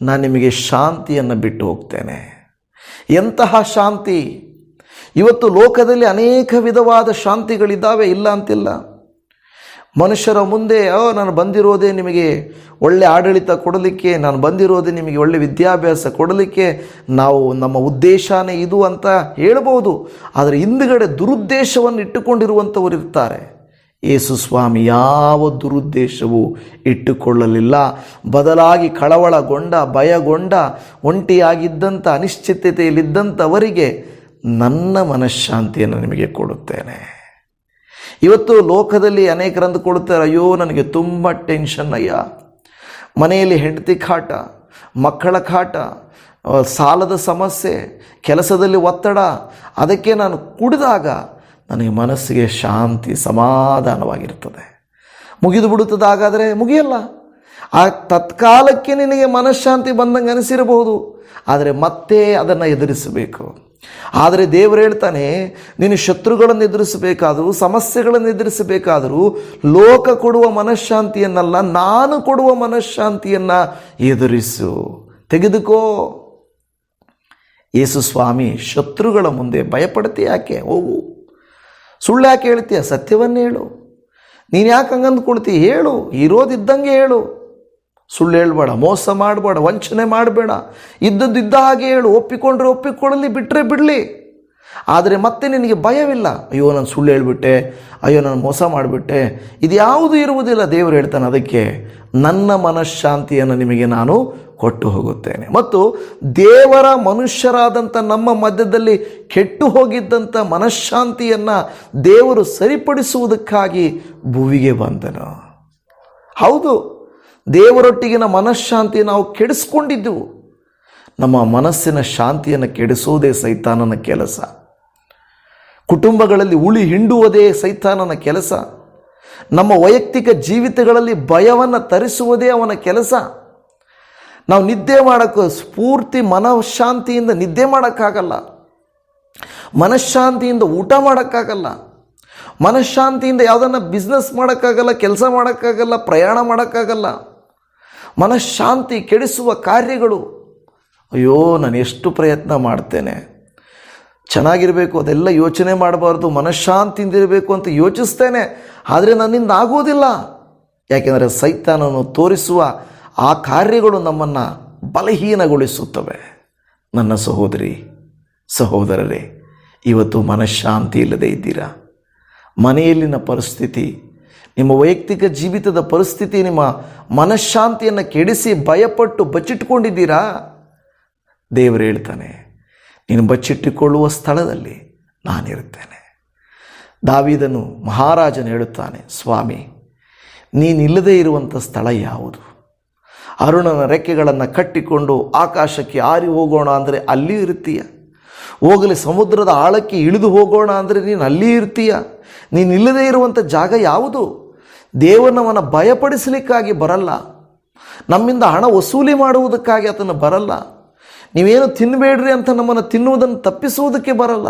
ನಾನು ನಿಮಗೆ ಶಾಂತಿಯನ್ನು ಬಿಟ್ಟು ಹೋಗ್ತೇನೆ. ಎಂತಹ ಶಾಂತಿ! ಇವತ್ತು ಲೋಕದಲ್ಲಿ ಅನೇಕ ವಿಧವಾದ ಶಾಂತಿಗಳಿದ್ದಾವೆ, ಇಲ್ಲ ಅಂತಿಲ್ಲ. ಮನುಷ್ಯರ ಮುಂದೆ ನಾನು ಬಂದಿರೋದೇ ನಿಮಗೆ ಒಳ್ಳೆ ಆಡಳಿತ ಕೊಡಲಿಕ್ಕೆ, ನಾನು ಬಂದಿರೋದೇ ನಿಮಗೆ ಒಳ್ಳೆ ವಿದ್ಯಾಭ್ಯಾಸ ಕೊಡಲಿಕ್ಕೆ, ನಮ್ಮ ಉದ್ದೇಶನೇ ಇದು ಅಂತ ಹೇಳ್ಬೋದು. ಆದರೆ ಹಿಂದುಗಡೆ ದುರುದ್ದೇಶವನ್ನು ಇಟ್ಟುಕೊಂಡಿರುವಂಥವರು ಇರ್ತಾರೆ. ಯೇಸು ಸ್ವಾಮಿ ಯಾವ ದುರುದ್ದೇಶವೂ ಇಟ್ಟುಕೊಳ್ಳಲಿಲ್ಲ. ಬದಲಾಗಿ ಕಳವಳಗೊಂಡ, ಭಯಗೊಂಡ, ಒಂಟಿಯಾಗಿದ್ದಂಥ, ಅನಿಶ್ಚಿತತೆಯಲ್ಲಿದ್ದಂಥವರಿಗೆ ನನ್ನ ಮನಃಶಾಂತಿಯನ್ನು ನಿಮಗೆ ಕೊಡುತ್ತೇನೆ. ಇವತ್ತು ಲೋಕದಲ್ಲಿ ಅನೇಕರು ಅಂದುಕೊಳ್ಳುತ್ತಾರೆ, ಅಯ್ಯೋ ನನಗೆ ತುಂಬ ಟೆನ್ಷನ್ ಅಯ್ಯ, ಮನೆಯಲ್ಲಿ ಹೆಂಡತಿ ಕಾಟ, ಮಕ್ಕಳ ಕಾಟ, ಸಾಲದ ಸಮಸ್ಯೆ, ಕೆಲಸದಲ್ಲಿ ಒತ್ತಡ, ಅದಕ್ಕೆ ನಾನು ಕುಡಿದಾಗ ನನಗೆ ಮನಸ್ಸಿಗೆ ಶಾಂತಿ, ಸಮಾಧಾನವಾಗಿರ್ತದೆ. ಮುಗಿದು ಬಿಡುತ್ತದೆ. ಹಾಗಾದರೆ ಮುಗಿಯಲ್ಲ. ಆ ತತ್ಕಾಲಕ್ಕೆ ನಿನಗೆ ಮನಃಶಾಂತಿ ಬಂದಂಗೆ ಅನಿಸಿರಬಹುದು, ಆದರೆ ಮತ್ತೆ ಅದನ್ನು ಎದುರಿಸಬೇಕು. ಆದರೆ ದೇವರು ಹೇಳ್ತಾನೆ, ನೀನು ಶತ್ರುಗಳನ್ನು ಎದುರಿಸಬೇಕಾದರೂ, ಸಮಸ್ಯೆಗಳನ್ನು ಎದುರಿಸಬೇಕಾದರೂ ಲೋಕ ಕೊಡುವ ಮನಃಶಾಂತಿಯನ್ನಲ್ಲ, ನಾನು ಕೊಡುವ ಮನಃಶಾಂತಿಯನ್ನು ಎದುರಿಸು, ತೆಗೆದುಕೋ. ಯೇಸು ಸ್ವಾಮಿ ಶತ್ರುಗಳ ಮುಂದೆ ಭಯಪಡ್ತೀಯ ಯಾಕೆ? ಹೋಗು. ಸುಳ್ಳು ಯಾಕೆ ಹೇಳ್ತೀಯ? ಸತ್ಯವನ್ನೇ ಹೇಳು. ನೀನು ಯಾಕೆ ಹಂಗೆ ಅಂದ್ಕೊಳ್ತೀಯ? ಹೇಳು, ಇರೋದಿದ್ದಂಗೆ ಹೇಳು. ಸುಳ್ಳು ಹೇಳ್ಬೇಡ, ಮೋಸ ಮಾಡಬೇಡ, ವಂಚನೆ ಮಾಡಬೇಡ, ಇದ್ದದ್ದು ಇದ್ದ ಹಾಗೆ ಹೇಳು. ಒಪ್ಪಿಕೊಂಡ್ರೆ ಒಪ್ಪಿಕೊಳ್ಳಲಿ, ಬಿಟ್ಟರೆ ಬಿಡಲಿ. ಆದರೆ ಮತ್ತೆ ನಿನಗೆ ಭಯವಿಲ್ಲ, ಅಯ್ಯೋ ನಾನು ಸುಳ್ಳು ಹೇಳಿಬಿಟ್ಟೆ, ಅಯ್ಯೋ ನಾನು ಮೋಸ ಮಾಡಿಬಿಟ್ಟೆ, ಇದ್ಯಾವುದು ಇರುವುದಿಲ್ಲ. ದೇವರು ಹೇಳ್ತಾನೆ, ಅದಕ್ಕೆ ನನ್ನ ಮನಃಶಾಂತಿಯನ್ನು ನಿಮಗೆ ನಾನು ಕೊಟ್ಟು ಹೋಗುತ್ತೇನೆ. ಮತ್ತು ದೇವರ ಮನುಷ್ಯರಾದಂಥ ನಮ್ಮ ಮಧ್ಯದಲ್ಲಿ ಕೆಟ್ಟು ಹೋಗಿದ್ದಂಥ ಮನಃಶಾಂತಿಯನ್ನು ದೇವರು ಸರಿಪಡಿಸುವುದಕ್ಕಾಗಿ ಭುವಿಗೆ ಬಂದನು. ಹೌದು, ದೇವರೊಟ್ಟಿಗಿನ ಮನಃಶಾಂತಿ ನಾವು ಕೆಡಿಸ್ಕೊಂಡಿದ್ದೆವು. ನಮ್ಮ ಮನಸ್ಸಿನ ಶಾಂತಿಯನ್ನು ಕೆಡಿಸುವುದೇ ಸೈತಾನನ ಕೆಲಸ. ಕುಟುಂಬಗಳಲ್ಲಿ ಉಳಿ ಹಿಂಡುವುದೇ ಸೈತಾನನ ಕೆಲಸ. ನಮ್ಮ ವೈಯಕ್ತಿಕ ಜೀವಿತಗಳಲ್ಲಿ ಭಯವನ್ನು ತರಿಸುವುದೇ ಅವನ ಕೆಲಸ. ನಾವು ನಿದ್ದೆ ಮಾಡೋಕ್ಕೆ ಸ್ಫೂರ್ತಿ ಮನಃಶಾಂತಿಯಿಂದ ನಿದ್ದೆ ಮಾಡೋಕ್ಕಾಗಲ್ಲ, ಮನಃಶಾಂತಿಯಿಂದ ಊಟ ಮಾಡೋಕ್ಕಾಗಲ್ಲ, ಮನಃಶಾಂತಿಯಿಂದ ಯಾವುದನ್ನು ಬಿಸ್ನೆಸ್ ಮಾಡೋಕ್ಕಾಗಲ್ಲ, ಕೆಲಸ ಮಾಡೋಕ್ಕಾಗಲ್ಲ, ಪ್ರಯಾಣ ಮಾಡೋಕ್ಕಾಗಲ್ಲ. ಮನಃಶಾಂತಿ ಕೆಡಿಸುವ ಕಾರ್ಯಗಳು, ಅಯ್ಯೋ ನಾನು ಎಷ್ಟು ಪ್ರಯತ್ನ ಮಾಡ್ತೇನೆ, ಚೆನ್ನಾಗಿರಬೇಕು ಅದೆಲ್ಲ ಯೋಚನೆ ಮಾಡಬಾರ್ದು, ಮನಃಶಾಂತಿಯಿಂದಿರಬೇಕು ಅಂತ ಯೋಚಿಸ್ತೇನೆ, ಆದರೆ ನನ್ನಿಂದ ಆಗೋದಿಲ್ಲ. ಯಾಕೆಂದರೆ ಸೈತಾನನು ತೋರಿಸುವ ಆ ಕಾರ್ಯಗಳು ನಮ್ಮನ್ನು ಬಲಹೀನಗೊಳಿಸುತ್ತವೆ. ನನ್ನ ಸಹೋದರಿ ಸಹೋದರರೇ, ಇವತ್ತು ಮನಃಶಾಂತಿ ಇಲ್ಲದೆ ಇದ್ದೀರಾ? ಮನೆಯಲ್ಲಿನ ಪರಿಸ್ಥಿತಿ, ನಿಮ್ಮ ವೈಯಕ್ತಿಕ ಜೀವಿತದ ಪರಿಸ್ಥಿತಿ ನಿಮ್ಮ ಮನಃಶಾಂತಿಯನ್ನು ಕೆಡಿಸಿ ಭಯಪಟ್ಟು ಬಚ್ಚಿಟ್ಕೊಂಡಿದ್ದೀರಾ? ದೇವರು ಹೇಳ್ತಾನೆ, ನೀನು ಬಚ್ಚಿಟ್ಟುಕೊಳ್ಳುವ ಸ್ಥಳದಲ್ಲಿ ನಾನಿರುತ್ತೇನೆ. ದಾವೀದನು ಮಹಾರಾಜನು ಹೇಳುತ್ತಾನೆ, ಸ್ವಾಮಿ ನೀನಿಲ್ಲದೇ ಇರುವಂಥ ಸ್ಥಳ ಯಾವುದು? ಅರುಣನ ರೆಕ್ಕೆಗಳನ್ನು ಕಟ್ಟಿಕೊಂಡು ಆಕಾಶಕ್ಕೆ ಹಾರಿ ಹೋಗೋಣ ಅಂದರೆ ಅಲ್ಲಿ ಇರ್ತೀಯ, ಹೋಗಲಿ ಸಮುದ್ರದ ಆಳಕ್ಕೆ ಇಳಿದು ಹೋಗೋಣ ಅಂದರೆ ನೀನು ಅಲ್ಲಿ ಇರ್ತೀಯ. ನೀನಿಲ್ಲದೇ ಇರುವಂಥ ಜಾಗ ಯಾವುದು? ದೇವನವನ ಭಯಪಡಿಸಲಿಕ್ಕಾಗಿ ಬರಲ್ಲ, ನಮ್ಮಿಂದ ಹಣ ವಸೂಲಿ ಮಾಡುವುದಕ್ಕಾಗಿ ಆತನು ಬರಲ್ಲ. ನೀವೇನು ತಿನ್ನಬೇಡ್ರಿ ಅಂತ ನಮ್ಮನ್ನು ತಿನ್ನುವುದನ್ನು ತಪ್ಪಿಸುವುದಕ್ಕೆ ಬರಲ್ಲ.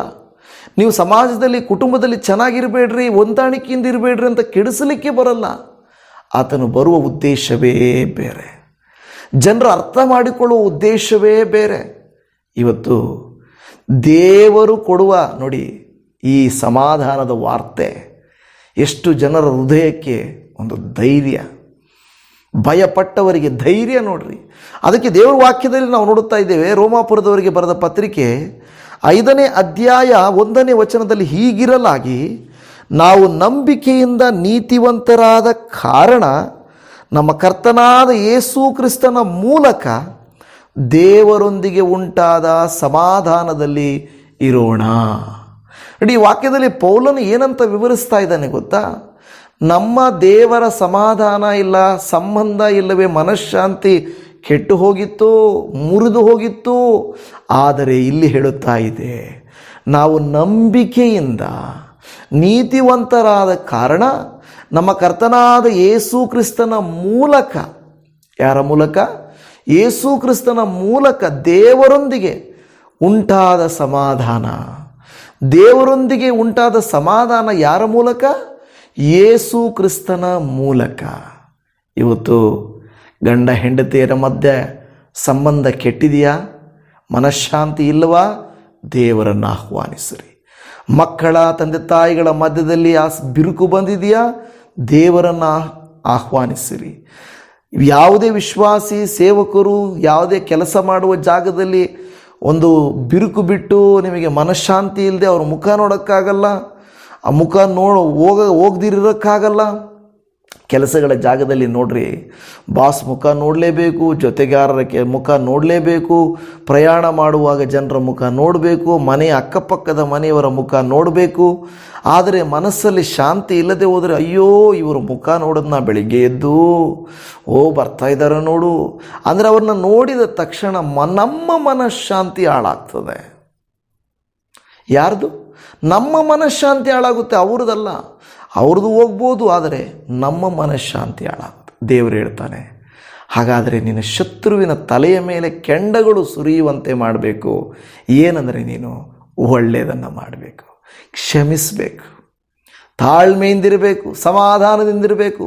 ನೀವು ಸಮಾಜದಲ್ಲಿ ಕುಟುಂಬದಲ್ಲಿ ಚೆನ್ನಾಗಿರಬೇಡ್ರಿ, ಹೊಂದಾಣಿಕೆಯಿಂದ ಇರಬೇಡ್ರಿ ಅಂತ ಕೆಡಿಸಲಿಕ್ಕೆ ಬರಲ್ಲ. ಆತನು ಬರುವ ಉದ್ದೇಶವೇ ಬೇರೆ, ಜನರು ಅರ್ಥ ಮಾಡಿಕೊಳ್ಳುವ ಉದ್ದೇಶವೇ ಬೇರೆ. ಇವತ್ತು ದೇವರು ಕೊಡುವ ನೋಡಿ ಈ ಸಮಾಧಾನದ ವಾರ್ತೆ ಎಷ್ಟು ಜನರ ಹೃದಯಕ್ಕೆ ಒಂದು ಧೈರ್ಯ, ಭಯಪಟ್ಟವರಿಗೆ ಧೈರ್ಯ ನೋಡ್ರಿ. ಅದಕ್ಕೆ ದೇವರ ವಾಕ್ಯದಲ್ಲಿ ನಾವು ನೋಡುತ್ತಾ ಇದ್ದೇವೆ, ರೋಮಾಪುರದವರಿಗೆ ಬರೆದ ಪತ್ರಿಕೆ 5ನೇ ಅಧ್ಯಾಯ 1ನೇ ವಚನದಲ್ಲಿ ಹೀಗಿರಲಾಗಿ, ನಾವು ನಂಬಿಕೆಯಿಂದ ನೀತಿವಂತರಾದ ಕಾರಣ ನಮ್ಮ ಕರ್ತನಾದ ಯೇಸು ಕ್ರಿಸ್ತನ ಮೂಲಕ ದೇವರೊಂದಿಗೆ ಉಂಟಾದ ಸಮಾಧಾನದಲ್ಲಿ ಇರೋಣ. ಈ ವಾಕ್ಯದಲ್ಲಿ ಪೌಲನು ಏನಂತ ವಿವರಿಸ್ತಾ ಇದ್ದಾನೆ ಗೊತ್ತಾ? ನಮ್ಮ ದೇವರ ಸಮಾಧಾನ ಇಲ್ಲ, ಸಂಬಂಧ ಇಲ್ಲವೇ ಮನಃಶಾಂತಿ ಕೆಟ್ಟು ಹೋಗಿತ್ತು, ಮುರಿದು ಹೋಗಿತ್ತು. ಆದರೆ ಇಲ್ಲಿ ಹೇಳುತ್ತಾ ಇದೆ, ನಾವು ನಂಬಿಕೆಯಿಂದ ನೀತಿವಂತರಾದ ಕಾರಣ ನಮ್ಮ ಕರ್ತನಾದ ಯೇಸು ಕ್ರಿಸ್ತನ ಮೂಲಕ, ಯಾರ ಮೂಲಕ? ಯೇಸು ಕ್ರಿಸ್ತನ ಮೂಲಕ ದೇವರೊಂದಿಗೆ ಉಂಟಾದ ಸಮಾಧಾನ. ದೇವರೊಂದಿಗೆ ಉಂಟಾದ ಸಮಾಧಾನ ಯಾರ ಮೂಲಕ? ಯೇಸು ಕ್ರಿಸ್ತನ ಮೂಲಕ. ಇವತ್ತು ಗಂಡ ಹೆಂಡತಿಯರ ಮಧ್ಯೆ ಸಂಬಂಧ ಕೆಟ್ಟಿದೆಯಾ? ಮನಃಶಾಂತಿ ಇಲ್ಲವಾ? ದೇವರನ್ನು ಆಹ್ವಾನಿಸಿರಿ. ಮಕ್ಕಳ ತಂದೆ ತಾಯಿಗಳ ಮಧ್ಯದಲ್ಲಿ ಆ ಬಿರುಕು ಬಂದಿದೆಯಾ? ದೇವರನ್ನು ಆಹ್ವಾನಿಸಿರಿ. ಯಾವುದೇ ವಿಶ್ವಾಸಿ ಸೇವಕರು ಯಾವುದೇ ಕೆಲಸ ಮಾಡುವ ಜಾಗದಲ್ಲಿ ಒಂದು ಬಿರುಕು ಬಿಟ್ಟು ನಿಮಗೆ ಮನಃಶಾಂತಿ ಇಲ್ಲದೆ ಅವ್ರ ಮುಖ ನೋಡೋಕ್ಕಾಗಲ್ಲ, ಆ ಮುಖ ಹೋಗದಿರೋಕ್ಕಾಗಲ್ಲ. ಕೆಲಸಗಳ ಜಾಗದಲ್ಲಿ ನೋಡ್ರಿ, ಬಾಸ್ ಮುಖ ನೋಡಲೇಬೇಕು, ಜೊತೆಗಾರರ ಮುಖ ನೋಡಲೇಬೇಕು, ಪ್ರಯಾಣ ಮಾಡುವಾಗ ಜನರ ಮುಖ ನೋಡಬೇಕು, ಮನೆಯ ಅಕ್ಕಪಕ್ಕದ ಮನೆಯವರ ಮುಖ ನೋಡಬೇಕು. ಆದರೆ ಮನಸ್ಸಲ್ಲಿ ಶಾಂತಿ ಇಲ್ಲದೆ ಹೋದರೆ, ಅಯ್ಯೋ ಇವರು ಮುಖ ನೋಡೋದನ್ನ ಬೆಳಿಗ್ಗೆ ಎದ್ದು ಬರ್ತಾ ಇದ್ದಾರೆ ನೋಡು ಅಂದರೆ ಅವ್ರನ್ನ ನೋಡಿದ ತಕ್ಷಣ ನಮ್ಮ ಮನಃಶಾಂತಿ ಹಾಳಾಗ್ತದೆ. ಯಾರ್ದು? ನಮ್ಮ ಮನಃಶಾಂತಿ ಹಾಳಾಗುತ್ತೆ, ಅವ್ರದ್ದಲ್ಲ. ಅವ್ರದ್ದು ಹೋಗ್ಬೋದು, ಆದರೆ ನಮ್ಮ ಮನಃಶಾಂತಿ ಹಾಳಾಗುತ್ತೆ. ದೇವರು ಹೇಳ್ತಾನೆ, ಹಾಗಾದರೆ ನಿನ್ನ ಶತ್ರುವಿನ ತಲೆಯ ಮೇಲೆ ಕೆಂಡಗಳು ಸುರಿಯುವಂತೆ ಮಾಡಬೇಕು. ಏನಂದರೆ ನೀನು ಒಳ್ಳೆಯದನ್ನು ಮಾಡಬೇಕು, ಕ್ಷಮಿಸಬೇಕು, ತಾಳ್ಮೆಯಿಂದಿರಬೇಕು, ಸಮಾಧಾನದಿಂದಿರಬೇಕು.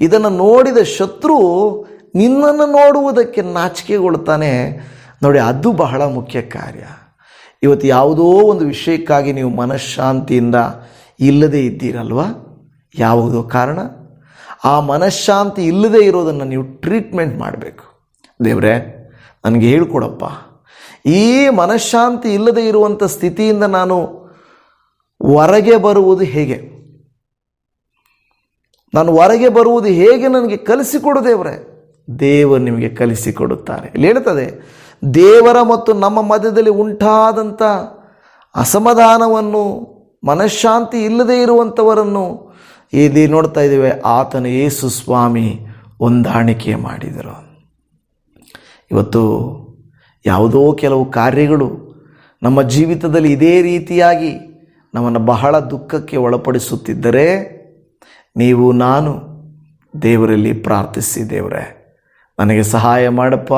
ಇದನ್ನು ನೋಡಿದ ಶತ್ರು ನಿನ್ನನ್ನು ನೋಡುವುದಕ್ಕೆ ನಾಚಿಕೆಗೊಳ್ತಾನೆ ನೋಡಿ. ಅದು ಬಹಳ ಮುಖ್ಯ ಕಾರ್ಯ. ಇವತ್ತು ಯಾವುದೋ ಒಂದು ವಿಷಯಕ್ಕಾಗಿ ನೀವು ಮನಃಶಾಂತಿಯಿಂದ ಇಲ್ಲದೇ ಇದ್ದೀರಲ್ವ? ಯಾವುದೋ ಕಾರಣ. ಆ ಮನಃಶಾಂತಿ ಇಲ್ಲದೇ ಇರೋದನ್ನು ನೀವು ಟ್ರೀಟ್ಮೆಂಟ್ ಮಾಡಬೇಕು. ದೇವರೇ ನನಗೆ ಹೇಳ್ಕೊಡಪ್ಪ, ಈ ಮನಃಶಾಂತಿ ಇಲ್ಲದೇ ಇರುವಂಥ ಸ್ಥಿತಿಯಿಂದ ನಾನು ಹೊರಗೆ ಬರುವುದು ಹೇಗೆ? ನಾನು ಹೊರಗೆ ಬರುವುದು ಹೇಗೆ ನನಗೆ ಕಲಿಸಿಕೊಡು ದೇವರೇ. ದೇವರು ನಿಮಗೆ ಕಲಿಸಿಕೊಡುತ್ತಾರೆ. ಇಲ್ಲಿ ಹೇಳ್ತದೆ, ದೇವರ ಮತ್ತು ನಮ್ಮ ಮಧ್ಯದಲ್ಲಿ ಉಂಟಾದಂಥ ಅಸಮಾಧಾನವನ್ನು, ಮನಃಶಾಂತಿ ಇಲ್ಲದೇ ಇರುವಂಥವರನ್ನು ಇಲ್ಲಿ ನೋಡ್ತಾ ಇದ್ದೇವೆ. ಆತನು ಯೇಸು ಸ್ವಾಮಿ ಹೊಂದಾಣಿಕೆ ಮಾಡಿದರು. ಇವತ್ತು ಯಾವುದೋ ಕೆಲವು ಕಾರ್ಯಗಳು ನಮ್ಮ ಜೀವಿತದಲ್ಲಿ ಇದೇ ರೀತಿಯಾಗಿ ನಮ್ಮನ್ನು ಬಹಳ ದುಃಖಕ್ಕೆ ಒಳಪಡಿಸುತ್ತಿದ್ದರೆ, ನೀವು ನಾನು ದೇವರಲ್ಲಿ ಪ್ರಾರ್ಥಿಸಿ, ದೇವರೇ ನನಗೆ ಸಹಾಯ ಮಾಡಪ್ಪ,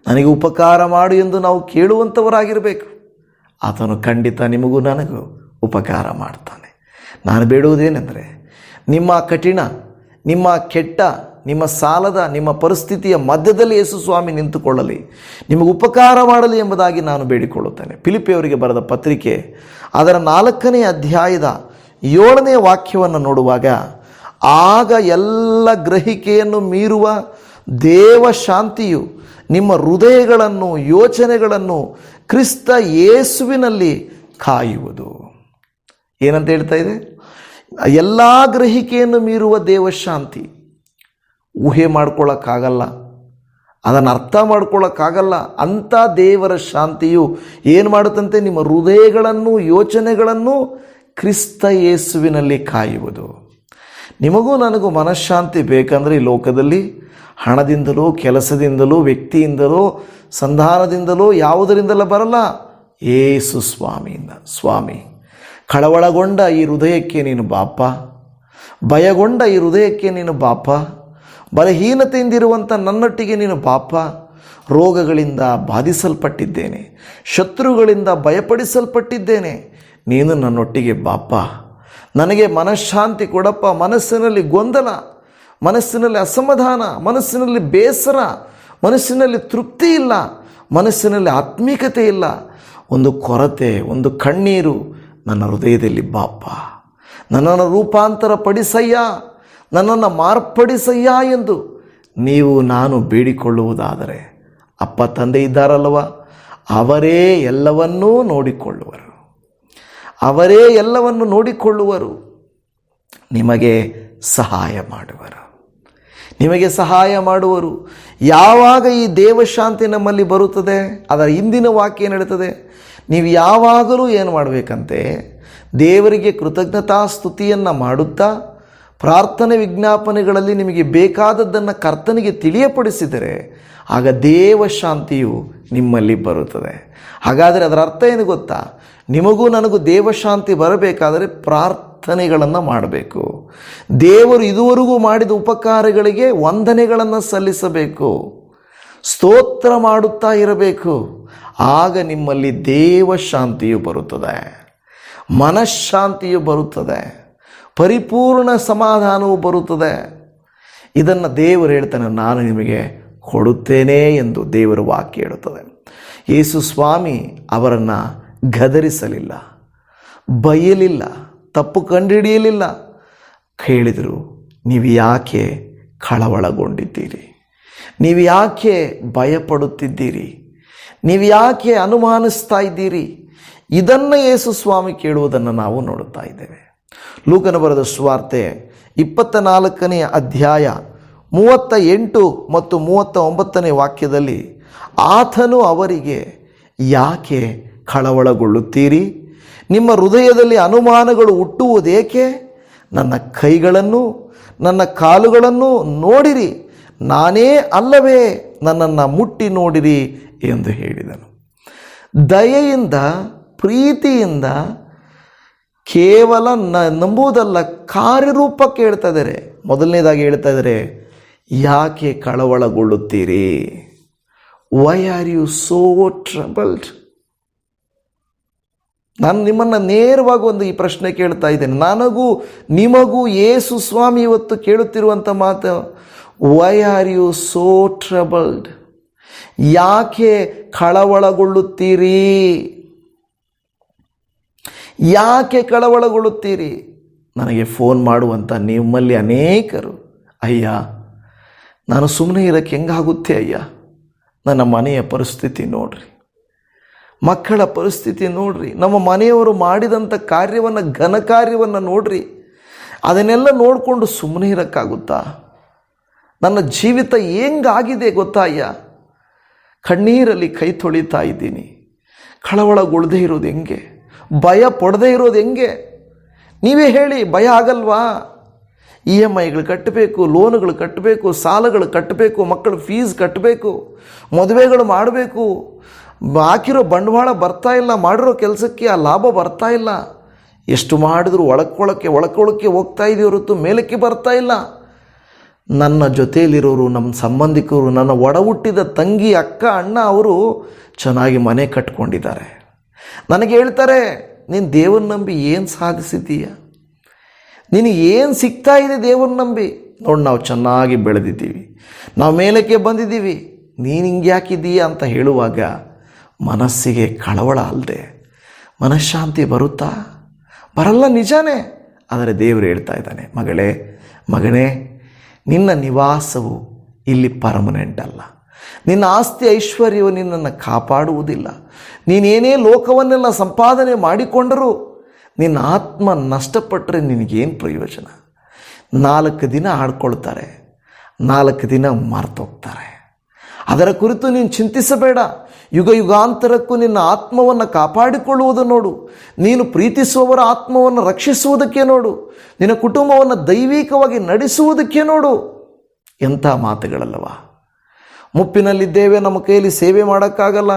ನನಗೆ ಉಪಕಾರ ಮಾಡು ಎಂದು ನಾವು ಕೇಳುವಂಥವರಾಗಿರಬೇಕು. ಆತನು ಖಂಡಿತ ನಿಮಗೂ ನನಗೂ ಉಪಕಾರ ಮಾಡ್ತಾನೆ. ನಾನು ಬೇಡುವುದೇನೆಂದರೆ, ನಿಮ್ಮ ಕಠಿಣ, ನಿಮ್ಮ ಕೆಟ್ಟ, ನಿಮ್ಮ ಸಾಲದ, ನಿಮ್ಮ ಪರಿಸ್ಥಿತಿಯ ಮಧ್ಯದಲ್ಲಿ ಯೇಸು ಸ್ವಾಮಿ ನಿಂತುಕೊಳ್ಳಲಿ, ನಿಮಗೆ ಉಪಕಾರ ಮಾಡಲಿ ಎಂಬುದಾಗಿ ನಾನು ಬೇಡಿಕೊಳ್ಳುತ್ತೇನೆ. ಫಿಲಿಪ್ಪಿಯವರಿಗೆ ಬರೆದ ಪತ್ರಿಕೆ ಅದರ 4ನೇ ಅಧ್ಯಾಯದ 7ನೇ ವಾಕ್ಯವನ್ನು ನೋಡುವಾಗ, ಆಗ ಎಲ್ಲ ಗ್ರಹಿಕೆಯನ್ನು ಮೀರುವ ದೇವ ಶಾಂತಿಯು ನಿಮ್ಮ ಹೃದಯಗಳನ್ನು, ಯೋಚನೆಗಳನ್ನು ಕ್ರಿಸ್ತ ಯೇಸುವಿನಲ್ಲಿ ಕಾಯುವುದು. ಏನಂತ ಹೇಳ್ತಾ ಇದೆ? ಎಲ್ಲ ಗ್ರಹಿಕೆಯನ್ನು ಮೀರುವ ದೇವಶಾಂತಿ. ಊಹೆ ಮಾಡ್ಕೊಳ್ಳೋಕ್ಕಾಗಲ್ಲ, ಅದನ್ನು ಅರ್ಥ ಮಾಡ್ಕೊಳ್ಳೋಕ್ಕಾಗಲ್ಲ. ಅಂಥ ದೇವರ ಶಾಂತಿಯು ಏನು ಮಾಡುತ್ತಂತೆ? ನಿಮ್ಮ ಹೃದಯಗಳನ್ನು, ಯೋಚನೆಗಳನ್ನು ಕ್ರಿಸ್ತ ಯೇಸುವಿನಲ್ಲಿ ಕಾಯುವುದು. ನಿಮಗೂ ನನಗೂ ಮನಃಶಾಂತಿ ಬೇಕಂದರೆ ಈ ಲೋಕದಲ್ಲಿ ಹಣದಿಂದಲೋ, ಕೆಲಸದಿಂದಲೋ, ವ್ಯಕ್ತಿಯಿಂದಲೋ, ಸಂಧಾನದಿಂದಲೋ, ಯಾವುದರಿಂದಲೂ ಬರಲ್ಲ. ಯೇಸು ಸ್ವಾಮಿಯಿಂದ. ಸ್ವಾಮಿ, ಕಳವಳಗೊಂಡ ಈ ಹೃದಯಕ್ಕೆ ನೀನು ಬಾಪ, ಭಯಗೊಂಡ ಈ ಹೃದಯಕ್ಕೆ ನೀನು ಬಾಪ, ಬಲಹೀನತೆಯಿಂದಿರುವಂಥ ನನ್ನೊಟ್ಟಿಗೆ ನೀನು ಬಾಪ. ರೋಗಗಳಿಂದ ಬಾಧಿಸಲ್ಪಟ್ಟಿದ್ದೇನೆ, ಶತ್ರುಗಳಿಂದ ಭಯಪಡಿಸಲ್ಪಟ್ಟಿದ್ದೇನೆ, ನೀನು ನನ್ನೊಟ್ಟಿಗೆ ಬಾಪ. ನನಗೆ ಮನಃಶಾಂತಿ ಕೊಡಪ್ಪ. ಮನಸ್ಸಿನಲ್ಲಿ ಗೊಂದಲ, ಮನಸ್ಸಿನಲ್ಲಿ ಅಸಮಾಧಾನ, ಮನಸ್ಸಿನಲ್ಲಿ ಬೇಸರ, ಮನಸ್ಸಿನಲ್ಲಿ ತೃಪ್ತಿ ಇಲ್ಲ, ಮನಸ್ಸಿನಲ್ಲಿ ಆತ್ಮೀಕತೆ ಇಲ್ಲ, ಒಂದು ಕೊರತೆ, ಒಂದು ಕಣ್ಣೀರು ನನ್ನ ಹೃದಯದಲ್ಲಿ ಬಾಪ. ನನ್ನನ್ನು ರೂಪಾಂತರ ಪಡಿಸಯ್ಯ, ನನ್ನನ್ನು ಮಾರ್ಪಡಿಸಯ್ಯ ಎಂದು ನೀವು ನಾನು ಬೇಡಿಕೊಳ್ಳುವುದಾದರೆ, ಅಪ್ಪ ತಂದೆ ಇದ್ದಾರಲ್ಲವ, ಅವರೇ ಎಲ್ಲವನ್ನೂ ನೋಡಿಕೊಳ್ಳುವರು. ಅವರೇ ಎಲ್ಲವನ್ನು ನೋಡಿಕೊಳ್ಳುವರು. ನಿಮಗೆ ಸಹಾಯ ಮಾಡುವರು, ನಿಮಗೆ ಸಹಾಯ ಮಾಡುವರು. ಯಾವಾಗ ಈ ದೇವಶಾಂತಿ ನಮ್ಮಲ್ಲಿ ಬರುತ್ತದೆ, ಅದರ ಹಿಂದಿನ ವಾಕ್ಯ ಏನು ಹೇಳ್ತದೆ? ನೀವು ಯಾವಾಗಲೂ ಏನು ಮಾಡಬೇಕಂತೆ? ದೇವರಿಗೆ ಕೃತಜ್ಞತಾ ಸ್ತುತಿಯನ್ನು ಮಾಡುತ್ತಾ ಪ್ರಾರ್ಥನೆ ವಿಜ್ಞಾಪನೆಗಳಲ್ಲಿ ನಿಮಗೆ ಬೇಕಾದದ್ದನ್ನು ಕರ್ತನಿಗೆ ತಿಳಿಯಪಡಿಸಿದರೆ ಆಗ ದೇವಶಾಂತಿಯು ನಿಮ್ಮಲ್ಲಿ ಬರುತ್ತದೆ. ಹಾಗಾದರೆ ಅದರ ಅರ್ಥ ಏನು ಗೊತ್ತಾ? ನಿಮಗೂ ನನಗೂ ದೇವಶಾಂತಿ ಬರಬೇಕಾದರೆ ಪ್ರಾರ್ಥನೆಗಳನ್ನು ಮಾಡಬೇಕು. ದೇವರು ಇದುವರೆಗೂ ಮಾಡಿದ ಉಪಕಾರಗಳಿಗೆ ವಂದನೆಗಳನ್ನು ಸಲ್ಲಿಸಬೇಕು, ಸ್ತೋತ್ರ ಮಾಡುತ್ತಾ ಇರಬೇಕು. ಆಗ ನಿಮ್ಮಲ್ಲಿ ದೇವಶಾಂತಿಯು ಬರುತ್ತದೆ, ಮನಃಶಾಂತಿಯು ಬರುತ್ತದೆ, ಪರಿಪೂರ್ಣ ಸಮಾಧಾನವು ಬರುತ್ತದೆ. ಇದನ್ನು ದೇವರು ಹೇಳ್ತಾನೆ, ನಾನು ನಿಮಗೆ ಕೊಡುತ್ತೇನೆ ಎಂದು ದೇವರ ವಾಕ್ಯ ಹೇಳುತ್ತದೆ. ಯೇಸು ಸ್ವಾಮಿ ಅವರನ್ನು ಗದರಿಸಲಿಲ್ಲ, ಬೈಯಲಿಲ್ಲ, ತಪ್ಪು ಕಂಡುಹಿಡಿಯಲಿಲ್ಲ. ಕೇಳಿದರು, ನೀವು ಯಾಕೆ ಕಳವಳಗೊಂಡಿದ್ದೀರಿ? ನೀವು ಯಾಕೆ ಭಯಪಡುತ್ತಿದ್ದೀರಿ? ನೀವು ಯಾಕೆ ಅನುಮಾನಿಸ್ತಾ ಇದ್ದೀರಿ? ಇದನ್ನು ಯೇಸು ಸ್ವಾಮಿ ಕೇಳುವುದನ್ನು ನಾವು ನೋಡುತ್ತಾ ಇದ್ದೇವೆ. ಲೂಕನ ಬರೆದ ಸುವಾರ್ತೆ 24ನೇ ಅಧ್ಯಾಯ 38 ಮತ್ತು 39ನೇ ವಾಕ್ಯದಲ್ಲಿ ಆತನು ಅವರಿಗೆ, ಯಾಕೆ ಕಳವಳಗೊಳ್ಳುತ್ತೀರಿ? ನಿಮ್ಮ ಹೃದಯದಲ್ಲಿ ಅನುಮಾನಗಳು ಹುಟ್ಟುವುದೇಕೆ? ನನ್ನ ಕೈಗಳನ್ನು ನನ್ನ ಕಾಲುಗಳನ್ನು ನೋಡಿರಿ, ನಾನೇ ಅಲ್ಲವೇ? ನನ್ನನ್ನು ಮುಟ್ಟಿ ನೋಡಿರಿ ಎಂದು ಹೇಳಿದನು. ದಯೆಯಿಂದ, ಪ್ರೀತಿಯಿಂದ ಕೇವಲ ನಂಬುವುದಲ್ಲ, ಕಾರ್ಯರೂಪಕ್ಕೆ ಹೇಳ್ತಾ ಇದ್ದಾರೆ. ಮೊದಲನೇದಾಗಿ ಹೇಳ್ತಾ ಇದ್ದಾರೆ, ಯಾಕೆ ಕಳವಳಗೊಳ್ಳುತ್ತೀರಿ? Why are you so troubled? ನಾನು ನಿಮ್ಮನ್ನು ನೇರವಾಗಿ ಒಂದು ಈ ಪ್ರಶ್ನೆ ಕೇಳ್ತಾ ಇದ್ದೇನೆ. ನನಗೂ ನಿಮಗೂ ಯೇಸು ಸ್ವಾಮಿ ಇವತ್ತು ಕೇಳುತ್ತಿರುವಂಥ ಮಾತು, why are you so troubled? ಯಾಕೆ ಕಳವಳಗೊಳ್ಳುತ್ತೀರಿ? ಯಾಕೆ ಕಳವಳಗೊಳ್ಳುತ್ತೀರಿ? ನನಗೆ ಫೋನ್ ಮಾಡುವಂಥ ನಿಮ್ಮಲ್ಲಿ ಅನೇಕರು, ಅಯ್ಯ ನಾನು ಸುಮ್ಮನೆ ಇರೋಕ್ಕೆ ಹೆಂಗಾಗುತ್ತೆ ಅಯ್ಯ, ನನ್ನ ಮನೆಯ ಪರಿಸ್ಥಿತಿ ನೋಡ್ರಿ, ಮಕ್ಕಳ ಪರಿಸ್ಥಿತಿ ನೋಡ್ರಿ, ನಮ್ಮ ಮನೆಯವರು ಮಾಡಿದಂಥ ಕಾರ್ಯವನ್ನು, ಘನ ಕಾರ್ಯವನ್ನು ನೋಡ್ರಿ. ಅದನ್ನೆಲ್ಲ ನೋಡಿಕೊಂಡು ಸುಮ್ಮನೆ ಇರೋಕ್ಕಾಗುತ್ತಾ? ನನ್ನ ಜೀವಿತ ಹೆಂಗಾಗಿದೆ ಗೊತ್ತಾಯ್ಯ? ಕಣ್ಣೀರಲ್ಲಿ ಕೈ ತೊಳಿತಾ ಇದ್ದೀನಿ. ಕಳವಳಗೊಳ್ಳದೆ ಇರೋದು ಹೆಂಗೆ? ಭಯ ಪಡದೇ ಇರೋದು ಹೆಂಗೆ? ನೀವೇ ಹೇಳಿ, ಭಯ ಆಗಲ್ವಾ? EMIಗಳು ಕಟ್ಟಬೇಕು, ಲೋನುಗಳು ಕಟ್ಟಬೇಕು, ಸಾಲಗಳು ಕಟ್ಟಬೇಕು, ಮಕ್ಕಳ ಫೀಸ್ ಕಟ್ಟಬೇಕು, ಮದುವೆಗಳು ಮಾಡಬೇಕು, ಹಾಕಿರೋ ಬಂಡವಾಳ ಬರ್ತಾ ಇಲ್ಲ, ಮಾಡಿರೋ ಕೆಲಸಕ್ಕೆ ಆ ಲಾಭ ಬರ್ತಾ ಇಲ್ಲ. ಎಷ್ಟು ಮಾಡಿದ್ರು ಒಳಕೊಳಕ್ಕೆ ಹೋಗ್ತಾ ಇದೆಯೋ ಹೊರತು ಮೇಲಕ್ಕೆ ಬರ್ತಾ ಇಲ್ಲ. ನನ್ನ ಜೊತೆಯಲ್ಲಿರೋರು, ನಮ್ಮ ಸಂಬಂಧಿಕರು, ನನ್ನ ಒಡ ಹುಟ್ಟಿದ ತಂಗಿ, ಅಕ್ಕ, ಅಣ್ಣ ಅವರು ಚೆನ್ನಾಗಿ ಮನೆ ಕಟ್ಕೊಂಡಿದ್ದಾರೆ. ನನಗೆ ಹೇಳ್ತಾರೆ, ನೀನು ದೇವ್ರನ್ನ ನಂಬಿ ಏನು ಸಾಧಿಸಿದ್ದೀಯ? ನಿನಗೆ ಏನು ಸಿಗ್ತಾ ಇದೆ ದೇವ್ರನ್ನ ನಂಬಿ? ನೋಡಿ, ನಾವು ಚೆನ್ನಾಗಿ ಬೆಳೆದಿದ್ದೀವಿ, ನಾವು ಮೇಲಕ್ಕೆ ಬಂದಿದ್ದೀವಿ, ನೀನು ಹಿಂಗೆ ಯಾಕಿದ್ದೀಯ ಅಂತ ಹೇಳುವಾಗ ಮನಸ್ಸಿಗೆ ಕಳವಳ ಅಲ್ಲದೆ ಮನಃಶಾಂತಿ ಬರುತ್ತಾ? ಬರಲ್ಲ, ನಿಜಾನೇ. ಆದರೆ ದೇವರು ಹೇಳ್ತಾ ಇದ್ದಾನೆ, ಮಗನೇ, ನಿನ್ನ ನಿವಾಸವು ಇಲ್ಲಿ ಪರ್ಮನೆಂಟ್ ಅಲ್ಲ. ನಿನ್ನ ಆಸ್ತಿ ಐಶ್ವರ್ಯವು ನಿನ್ನನ್ನು ಕಾಪಾಡುವುದಿಲ್ಲ. ನೀನೇನೇ ಲೋಕವನ್ನೆಲ್ಲ ಸಂಪಾದನೆ ಮಾಡಿಕೊಂಡರೂ ನಿನ್ನ ಆತ್ಮ ನಷ್ಟಪಟ್ಟರೆ ನಿನಗೇನು ಪ್ರಯೋಜನ? 4 ದಿನ ಆಡ್ಕೊಳ್ತಾರೆ, 4 ದಿನ ಮರ್ತೋಗ್ತಾರೆ. ಅದರ ಕುರಿತು ನೀನು ಚಿಂತಿಸಬೇಡ. ಯುಗಾಂತರಕ್ಕೂ ನಿನ್ನ ಆತ್ಮವನ್ನು ಕಾಪಾಡಿಕೊಳ್ಳುವುದು ನೋಡು. ನೀನು ಪ್ರೀತಿಸುವವರ ಆತ್ಮವನ್ನು ರಕ್ಷಿಸುವುದಕ್ಕೆ ನೋಡು. ನಿನ್ನ ಕುಟುಂಬವನ್ನು ದೈವಿಕವಾಗಿ ನಡೆಸುವುದಕ್ಕೆ ನೋಡು. ಎಂಥ ಮಾತುಗಳಲ್ಲವ? ಮುಪ್ಪಿನಲ್ಲಿದ್ದೇವೆ, ನಮ್ಮ ಕೈಯಲ್ಲಿ ಸೇವೆ ಮಾಡೋಕ್ಕಾಗಲ್ಲ.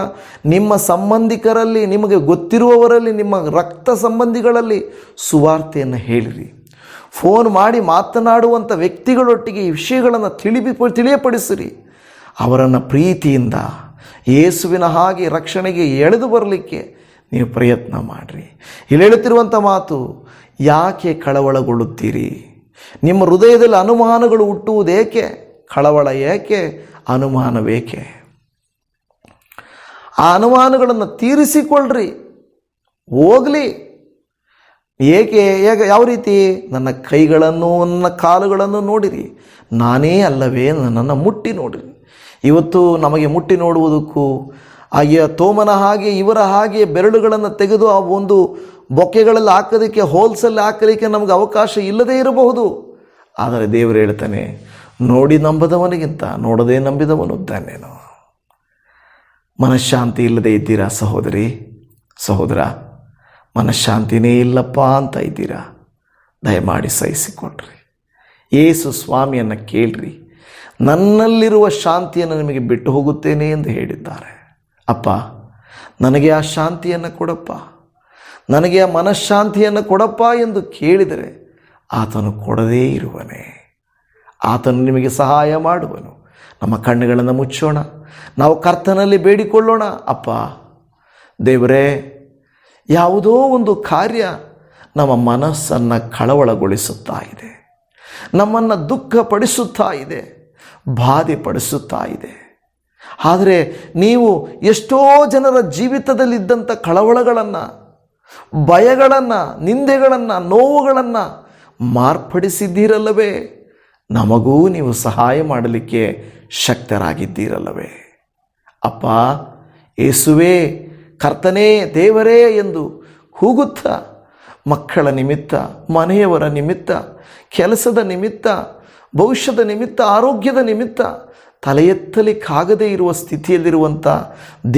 ನಿಮ್ಮ ಸಂಬಂಧಿಕರಲ್ಲಿ, ನಿಮಗೆ ಗೊತ್ತಿರುವವರಲ್ಲಿ, ನಿಮ್ಮ ರಕ್ತ ಸಂಬಂಧಿಗಳಲ್ಲಿ ಸುವಾರ್ತೆಯನ್ನು ಹೇಳಿರಿ. ಫೋನ್ ಮಾಡಿ ಮಾತನಾಡುವಂಥ ವ್ಯಕ್ತಿಗಳೊಟ್ಟಿಗೆ ಈ ವಿಷಯಗಳನ್ನು ತಿಳಿಯಪಡಿಸಿರಿ. ಅವರನ್ನು ಪ್ರೀತಿಯಿಂದ ಯೇಸುವಿನ ಹಾಗೆ ರಕ್ಷಣೆಗೆ ಎಳೆದು ಬರಲಿಕ್ಕೆ ನೀವು ಪ್ರಯತ್ನ ಮಾಡಿರಿ. ಇಲ್ಲಿ ಹೇಳುತ್ತಿರುವಂಥ ಮಾತು, ಯಾಕೆ ಕಳವಳಗೊಳ್ಳುತ್ತೀರಿ? ನಿಮ್ಮ ಹೃದಯದಲ್ಲಿ ಅನುಮಾನಗಳು ಹುಟ್ಟುವುದೇಕೆ? ಕಳವಳ ಏಕೆ? ಅನುಮಾನವೇಕೆ? ಆ ಅನುಮಾನಗಳನ್ನು ತೀರಿಸಿಕೊಳ್ಳ್ರಿ. ಹೋಗಲಿ. ಯಾವ ರೀತಿ? ನನ್ನ ಕೈಗಳನ್ನು, ನನ್ನ ಕಾಲುಗಳನ್ನು ನೋಡಿರಿ, ನಾನೇ ಅಲ್ಲವೇ? ನನ್ನನ್ನು ಮುಟ್ಟಿ ನೋಡಿರಿ. ಇವತ್ತು ನಮಗೆ ಮುಟ್ಟಿ ನೋಡುವುದಕ್ಕೂ, ತೋಮನ ಹಾಗೆ ಇವರ ಹಾಗೆ ಬೆರಳುಗಳನ್ನು ತೆಗೆದು ಆ ಒಂದು ಬೊಕ್ಕೆಗಳಲ್ಲಿ ಹಾಕೋದಕ್ಕೆ, ಹೋಲ್ಸಲ್ಲಿ ಹಾಕೋದಕ್ಕೆ ನಮಗೆ ಅವಕಾಶ ಇಲ್ಲದೇ ಇರಬಹುದು. ಆದರೆ ದೇವರು ಹೇಳ್ತಾನೆ, ನೋಡಿ ನಂಬದವನಿಗಿಂತ ನೋಡದೆ ನಂಬಿದವನು ಧನ್ಯನು. ಮನಃಶಾಂತಿ ಇಲ್ಲದೆ ಇದ್ದೀರಾ ಸಹೋದರಿ, ಸಹೋದರ? ಮನಃಶಾಂತಿನೇ ಇಲ್ಲಪ್ಪ ಅಂತ ಇದ್ದೀರಾ? ದಯಮಾಡಿ ಸಹಿಸಿಕೊಳ್ರಿ. ಯೇಸು ಸ್ವಾಮಿಯನ್ನು ಕೇಳ್ರಿ. ನನ್ನಲ್ಲಿರುವ ಶಾಂತಿಯನ್ನು ನಿಮಗೆ ಬಿಟ್ಟು ಹೋಗುತ್ತೇನೆ ಎಂದು ಹೇಳಿದ್ದಾರೆ. ಅಪ್ಪ, ನನಗೆ ಆ ಶಾಂತಿಯನ್ನು ಕೊಡಪ್ಪ, ನನಗೆ ಆ ಮನಃಶಾಂತಿಯನ್ನು ಕೊಡಪ್ಪ ಎಂದು ಕೇಳಿದರೆ ಆತನು ಕೊಡದೇ ಇರುವನೇ. ಆತನು ನಿಮಗೆ ಸಹಾಯ ಮಾಡುವನು. ನಮ್ಮ ಕಣ್ಣುಗಳನ್ನು ಮುಚ್ಚೋಣ, ನಾವು ಕರ್ತನಲ್ಲಿ ಬೇಡಿಕೊಳ್ಳೋಣ. ಅಪ್ಪ ದೇವರೇ, ಯಾವುದೋ ಒಂದು ಕಾರ್ಯ ನಮ್ಮ ಮನಸ್ಸನ್ನು ಕಳವಳಗೊಳಿಸುತ್ತಾ ಇದೆ, ನಮ್ಮನ್ನು ದುಃಖಪಡಿಸುತ್ತಾ ಇದೆ, ಬಾಧೆಪಡಿಸುತ್ತಾ ಇದೆ. ಆದರೆ ನೀವು ಎಷ್ಟೋ ಜನರ ಜೀವಿತದಲ್ಲಿದ್ದಂಥ ಕಳವಳಗಳನ್ನು, ಭಯಗಳನ್ನು, ನಿಂದೆಗಳನ್ನು, ನೋವುಗಳನ್ನು ಮಾರ್ಪಡಿಸಿದ್ದೀರಲ್ಲವೇ? ನಮಗೂ ನೀವು ಸಹಾಯ ಮಾಡಲಿಕ್ಕೆ ಶಕ್ತರಾಗಿದ್ದೀರಲ್ಲವೇ? ಅಪ್ಪ ಯೇಸುವೇ, ಕರ್ತನೇ, ದೇವರೇ ಎಂದು ಕೂಗುತ್ತಾ ಮಕ್ಕಳ ನಿಮಿತ್ತ, ಮನೆಯವರ ನಿಮಿತ್ತ, ಕೆಲಸದ ನಿಮಿತ್ತ, ಭವಿಷ್ಯದ ನಿಮಿತ್ತ, ಆರೋಗ್ಯದ ನಿಮಿತ್ತ ತಲೆ ಎತ್ತಲಿಕ್ಕಾಗದೇ ಇರುವ ಸ್ಥಿತಿಯಲ್ಲಿರುವಂಥ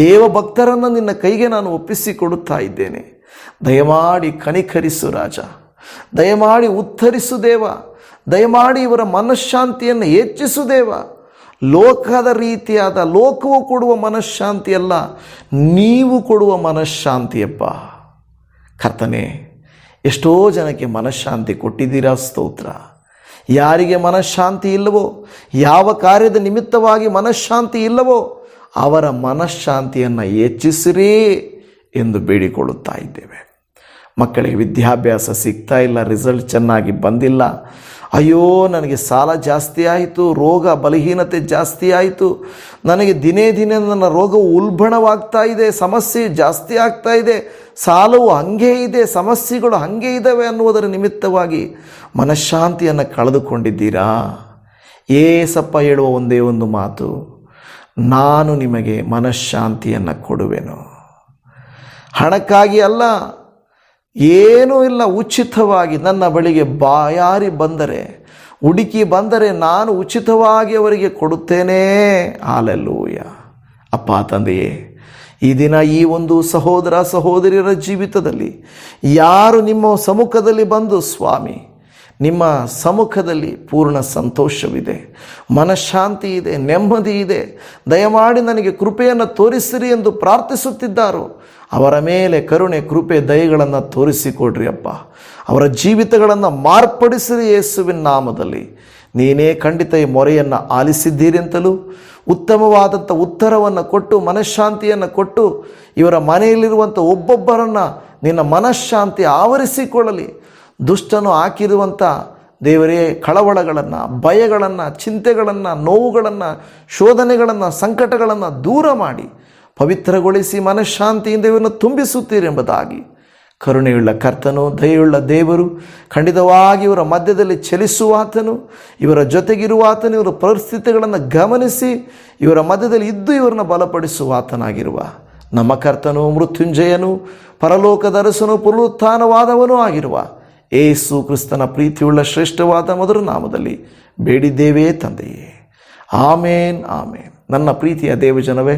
ದೇವಭಕ್ತರನ್ನು ನಿನ್ನ ಕೈಗೆ ನಾನು ಒಪ್ಪಿಸಿಕೊಡುತ್ತಾ ಇದ್ದೇನೆ. ದಯಮಾಡಿ ಕನಿಕರಿಸು ರಾಜ, ದಯಮಾಡಿ ಉತ್ತರಿಸು ದೇವ, ದಯಮಾಡಿ ಇವರ ಮನಃಶಾಂತಿಯನ್ನು ಹೆಚ್ಚಿಸು ದೇವ. ಲೋಕದ ರೀತಿಯಾದ, ಲೋಕವು ಕೊಡುವ ಮನಃಶಾಂತಿ ಅಲ್ಲ, ನೀವು ಕೊಡುವ ಮನಃಶಾಂತಿಯಪ್ಪ. ಕರ್ತನೇ, ಎಷ್ಟೋ ಜನಕ್ಕೆ ಮನಃಶಾಂತಿ ಕೊಟ್ಟಿದ್ದೀರಾ, ಸ್ತೋತ್ರ. ಯಾರಿಗೆ ಮನಃಶಾಂತಿ ಇಲ್ಲವೋ, ಯಾವ ಕಾರ್ಯದ ನಿಮಿತ್ತವಾಗಿ ಮನಃಶಾಂತಿ ಇಲ್ಲವೋ ಅವರ ಮನಃಶಾಂತಿಯನ್ನು ಹೆಚ್ಚಿಸಿರಿ ಎಂದು ಬೇಡಿಕೊಳ್ಳುತ್ತಾ ಇದ್ದೇವೆ. ಮಕ್ಕಳಿಗೆ ವಿದ್ಯಾಭ್ಯಾಸ ಸಿಗ್ತಾ ಇಲ್ಲ, ರಿಸಲ್ಟ್ ಚೆನ್ನಾಗಿ ಬಂದಿಲ್ಲ, ಅಯ್ಯೋ ನನಗೆ ಸಾಲ ಜಾಸ್ತಿ ಆಯಿತು, ರೋಗ ಬಲಹೀನತೆ ಜಾಸ್ತಿ ಆಯಿತು, ನನಗೆ ದಿನೇ ದಿನೇ ನನ್ನ ರೋಗವು ಉಲ್ಬಣವಾಗ್ತಾ ಇದೆ, ಸಮಸ್ಯೆ ಜಾಸ್ತಿ ಆಗ್ತಾ ಇದೆ, ಸಾಲವು ಹಾಗೇ ಇದೆ, ಸಮಸ್ಯೆಗಳು ಹಾಗೇ ಇದ್ದಾವೆ ಅನ್ನುವುದರ ನಿಮಿತ್ತವಾಗಿ ಮನಃಶಾಂತಿಯನ್ನು ಕಳೆದುಕೊಂಡಿದ್ದೀರಾ? ಏಸಪ್ಪ ಹೇಳುವ ಒಂದೇ ಒಂದು ಮಾತು, ನಾನು ನಿಮಗೆ ಮನಃಶಾಂತಿಯನ್ನು ಕೊಡುವೆನು. ಹಣಕ್ಕಾಗಿ ಅಲ್ಲ, ಏನೂ ಇಲ್ಲ, ಉಚಿತವಾಗಿ ನನ್ನ ಬಳಿಗೆ ಬಾಯಾರಿ ಬಂದರೆ, ಹುಡುಕಿ ಬಂದರೆ ನಾನು ಉಚಿತವಾಗಿ ಅವರಿಗೆ ಕೊಡುತ್ತೇನೆ. ಹಲ್ಲೆಲೂಯಾ. ಅಪ್ಪ ತಂದೆಯೇ, ಈ ದಿನ ಈ ಒಂದು ಸಹೋದರ ಸಹೋದರಿಯರ ಜೀವಿತದಲ್ಲಿ ಯಾರು ನಿಮ್ಮ ಸಮ್ಮುಖದಲ್ಲಿ ಬಂದು ಸ್ವಾಮಿ, ನಿಮ್ಮ ಸಮ್ಮುಖದಲ್ಲಿ ಪೂರ್ಣ ಸಂತೋಷವಿದೆ, ಮನಃಶಾಂತಿ ಇದೆ, ನೆಮ್ಮದಿ ಇದೆ, ದಯಮಾಡಿ ನನಗೆ ಕೃಪೆಯನ್ನು ತೋರಿಸಿರಿ ಎಂದು ಪ್ರಾರ್ಥಿಸುತ್ತಿದ್ದಾರೋ ಅವರ ಮೇಲೆ ಕರುಣೆ, ಕೃಪೆ, ದಯೆಗಳನ್ನು ತೋರಿಸಿಕೊಡ್ರಿ ಅಪ್ಪ. ಅವರ ಜೀವಿತಗಳನ್ನು ಮಾರ್ಪಡಿಸಿರಿ ಯೇಸುವಿನ ನಾಮದಲ್ಲಿ. ನೀನೇ ಖಂಡಿತ ಈ ಮೊರೆಯನ್ನು ಆಲಿಸಿದ್ದೀರಿ ಅಂತಲೂ ಉತ್ತಮವಾದಂಥ ಉತ್ತರವನ್ನು ಕೊಟ್ಟು ಮನಃಶಾಂತಿಯನ್ನು ಕೊಟ್ಟು ಇವರ ಮನೆಯಲ್ಲಿರುವಂಥ ಒಬ್ಬೊಬ್ಬರನ್ನು ನಿನ್ನ ಮನಃಶಾಂತಿ ಆವರಿಸಿಕೊಳ್ಳಲಿ. ದುಷ್ಟನು ಹಾಕಿರುವಂಥ ದೇವರೇ ಕಳವಳಗಳನ್ನು, ಭಯಗಳನ್ನು, ಚಿಂತೆಗಳನ್ನು, ನೋವುಗಳನ್ನು, ಶೋಧನೆಗಳನ್ನು, ಸಂಕಟಗಳನ್ನು ದೂರ ಮಾಡಿ ಪವಿತ್ರಗೊಳಿಸಿ ಮನಃಶಾಂತಿಯಿಂದ ಇವರನ್ನು ತುಂಬಿಸುತ್ತೀರೆಂಬುದಾಗಿ ಕರುಣೆಯುಳ್ಳ ಕರ್ತನು, ದಯೆಯುಳ್ಳ ದೇವರು ಖಂಡಿತವಾಗಿ ಇವರ ಮಧ್ಯದಲ್ಲಿ ಚಲಿಸುವಾತನು, ಇವರ ಜೊತೆಗಿರುವಾತನು, ಇವರ ಪರಿಸ್ಥಿತಿಗಳನ್ನು ಗಮನಿಸಿ ಇವರ ಮಧ್ಯದಲ್ಲಿ ಇದ್ದು ಇವರನ್ನು ಬಲಪಡಿಸುವಾತನಾಗಿರುವ ನಮ್ಮ ಕರ್ತನು, ಮೃತ್ಯುಂಜಯನು, ಪರಲೋಕದ ಅರಸನು, ಪುನರುತ್ಥಾನವಾದವನೂ ಆಗಿರುವ ಯೇಸು ಕ್ರಿಸ್ತನ ಪ್ರೀತಿಯುಳ್ಳ ಶ್ರೇಷ್ಠವಾದ ಮಧುರ ನಾಮದಲ್ಲಿ ಬೇಡಿದ್ದೇವೆ ತಂದೆಯೇ. ಆಮೇನ್, ಆಮೇನ್. ನನ್ನ ಪ್ರೀತಿಯ ದೇವಜನವೇ,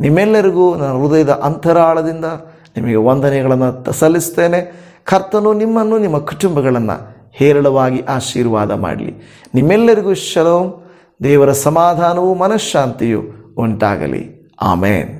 ನಿಮ್ಮೆಲ್ಲರಿಗೂ ನನ್ನ ಹೃದಯದ ಅಂತರಾಳದಿಂದ ನಿಮಗೆ ವಂದನೆಗಳನ್ನು ಸಲ್ಲಿಸ್ತೇನೆ. ಕರ್ತನು ನಿಮ್ಮನ್ನು, ನಿಮ್ಮ ಕುಟುಂಬಗಳನ್ನು ಹೇರಳವಾಗಿ ಆಶೀರ್ವಾದ ಮಾಡಲಿ. ನಿಮ್ಮೆಲ್ಲರಿಗೂ ಶಲೋಮ್, ದೇವರ ಸಮಾಧಾನವೂ ಮನಃಶಾಂತಿಯೂ ಉಂಟಾಗಲಿ. ಆಮೇನ್.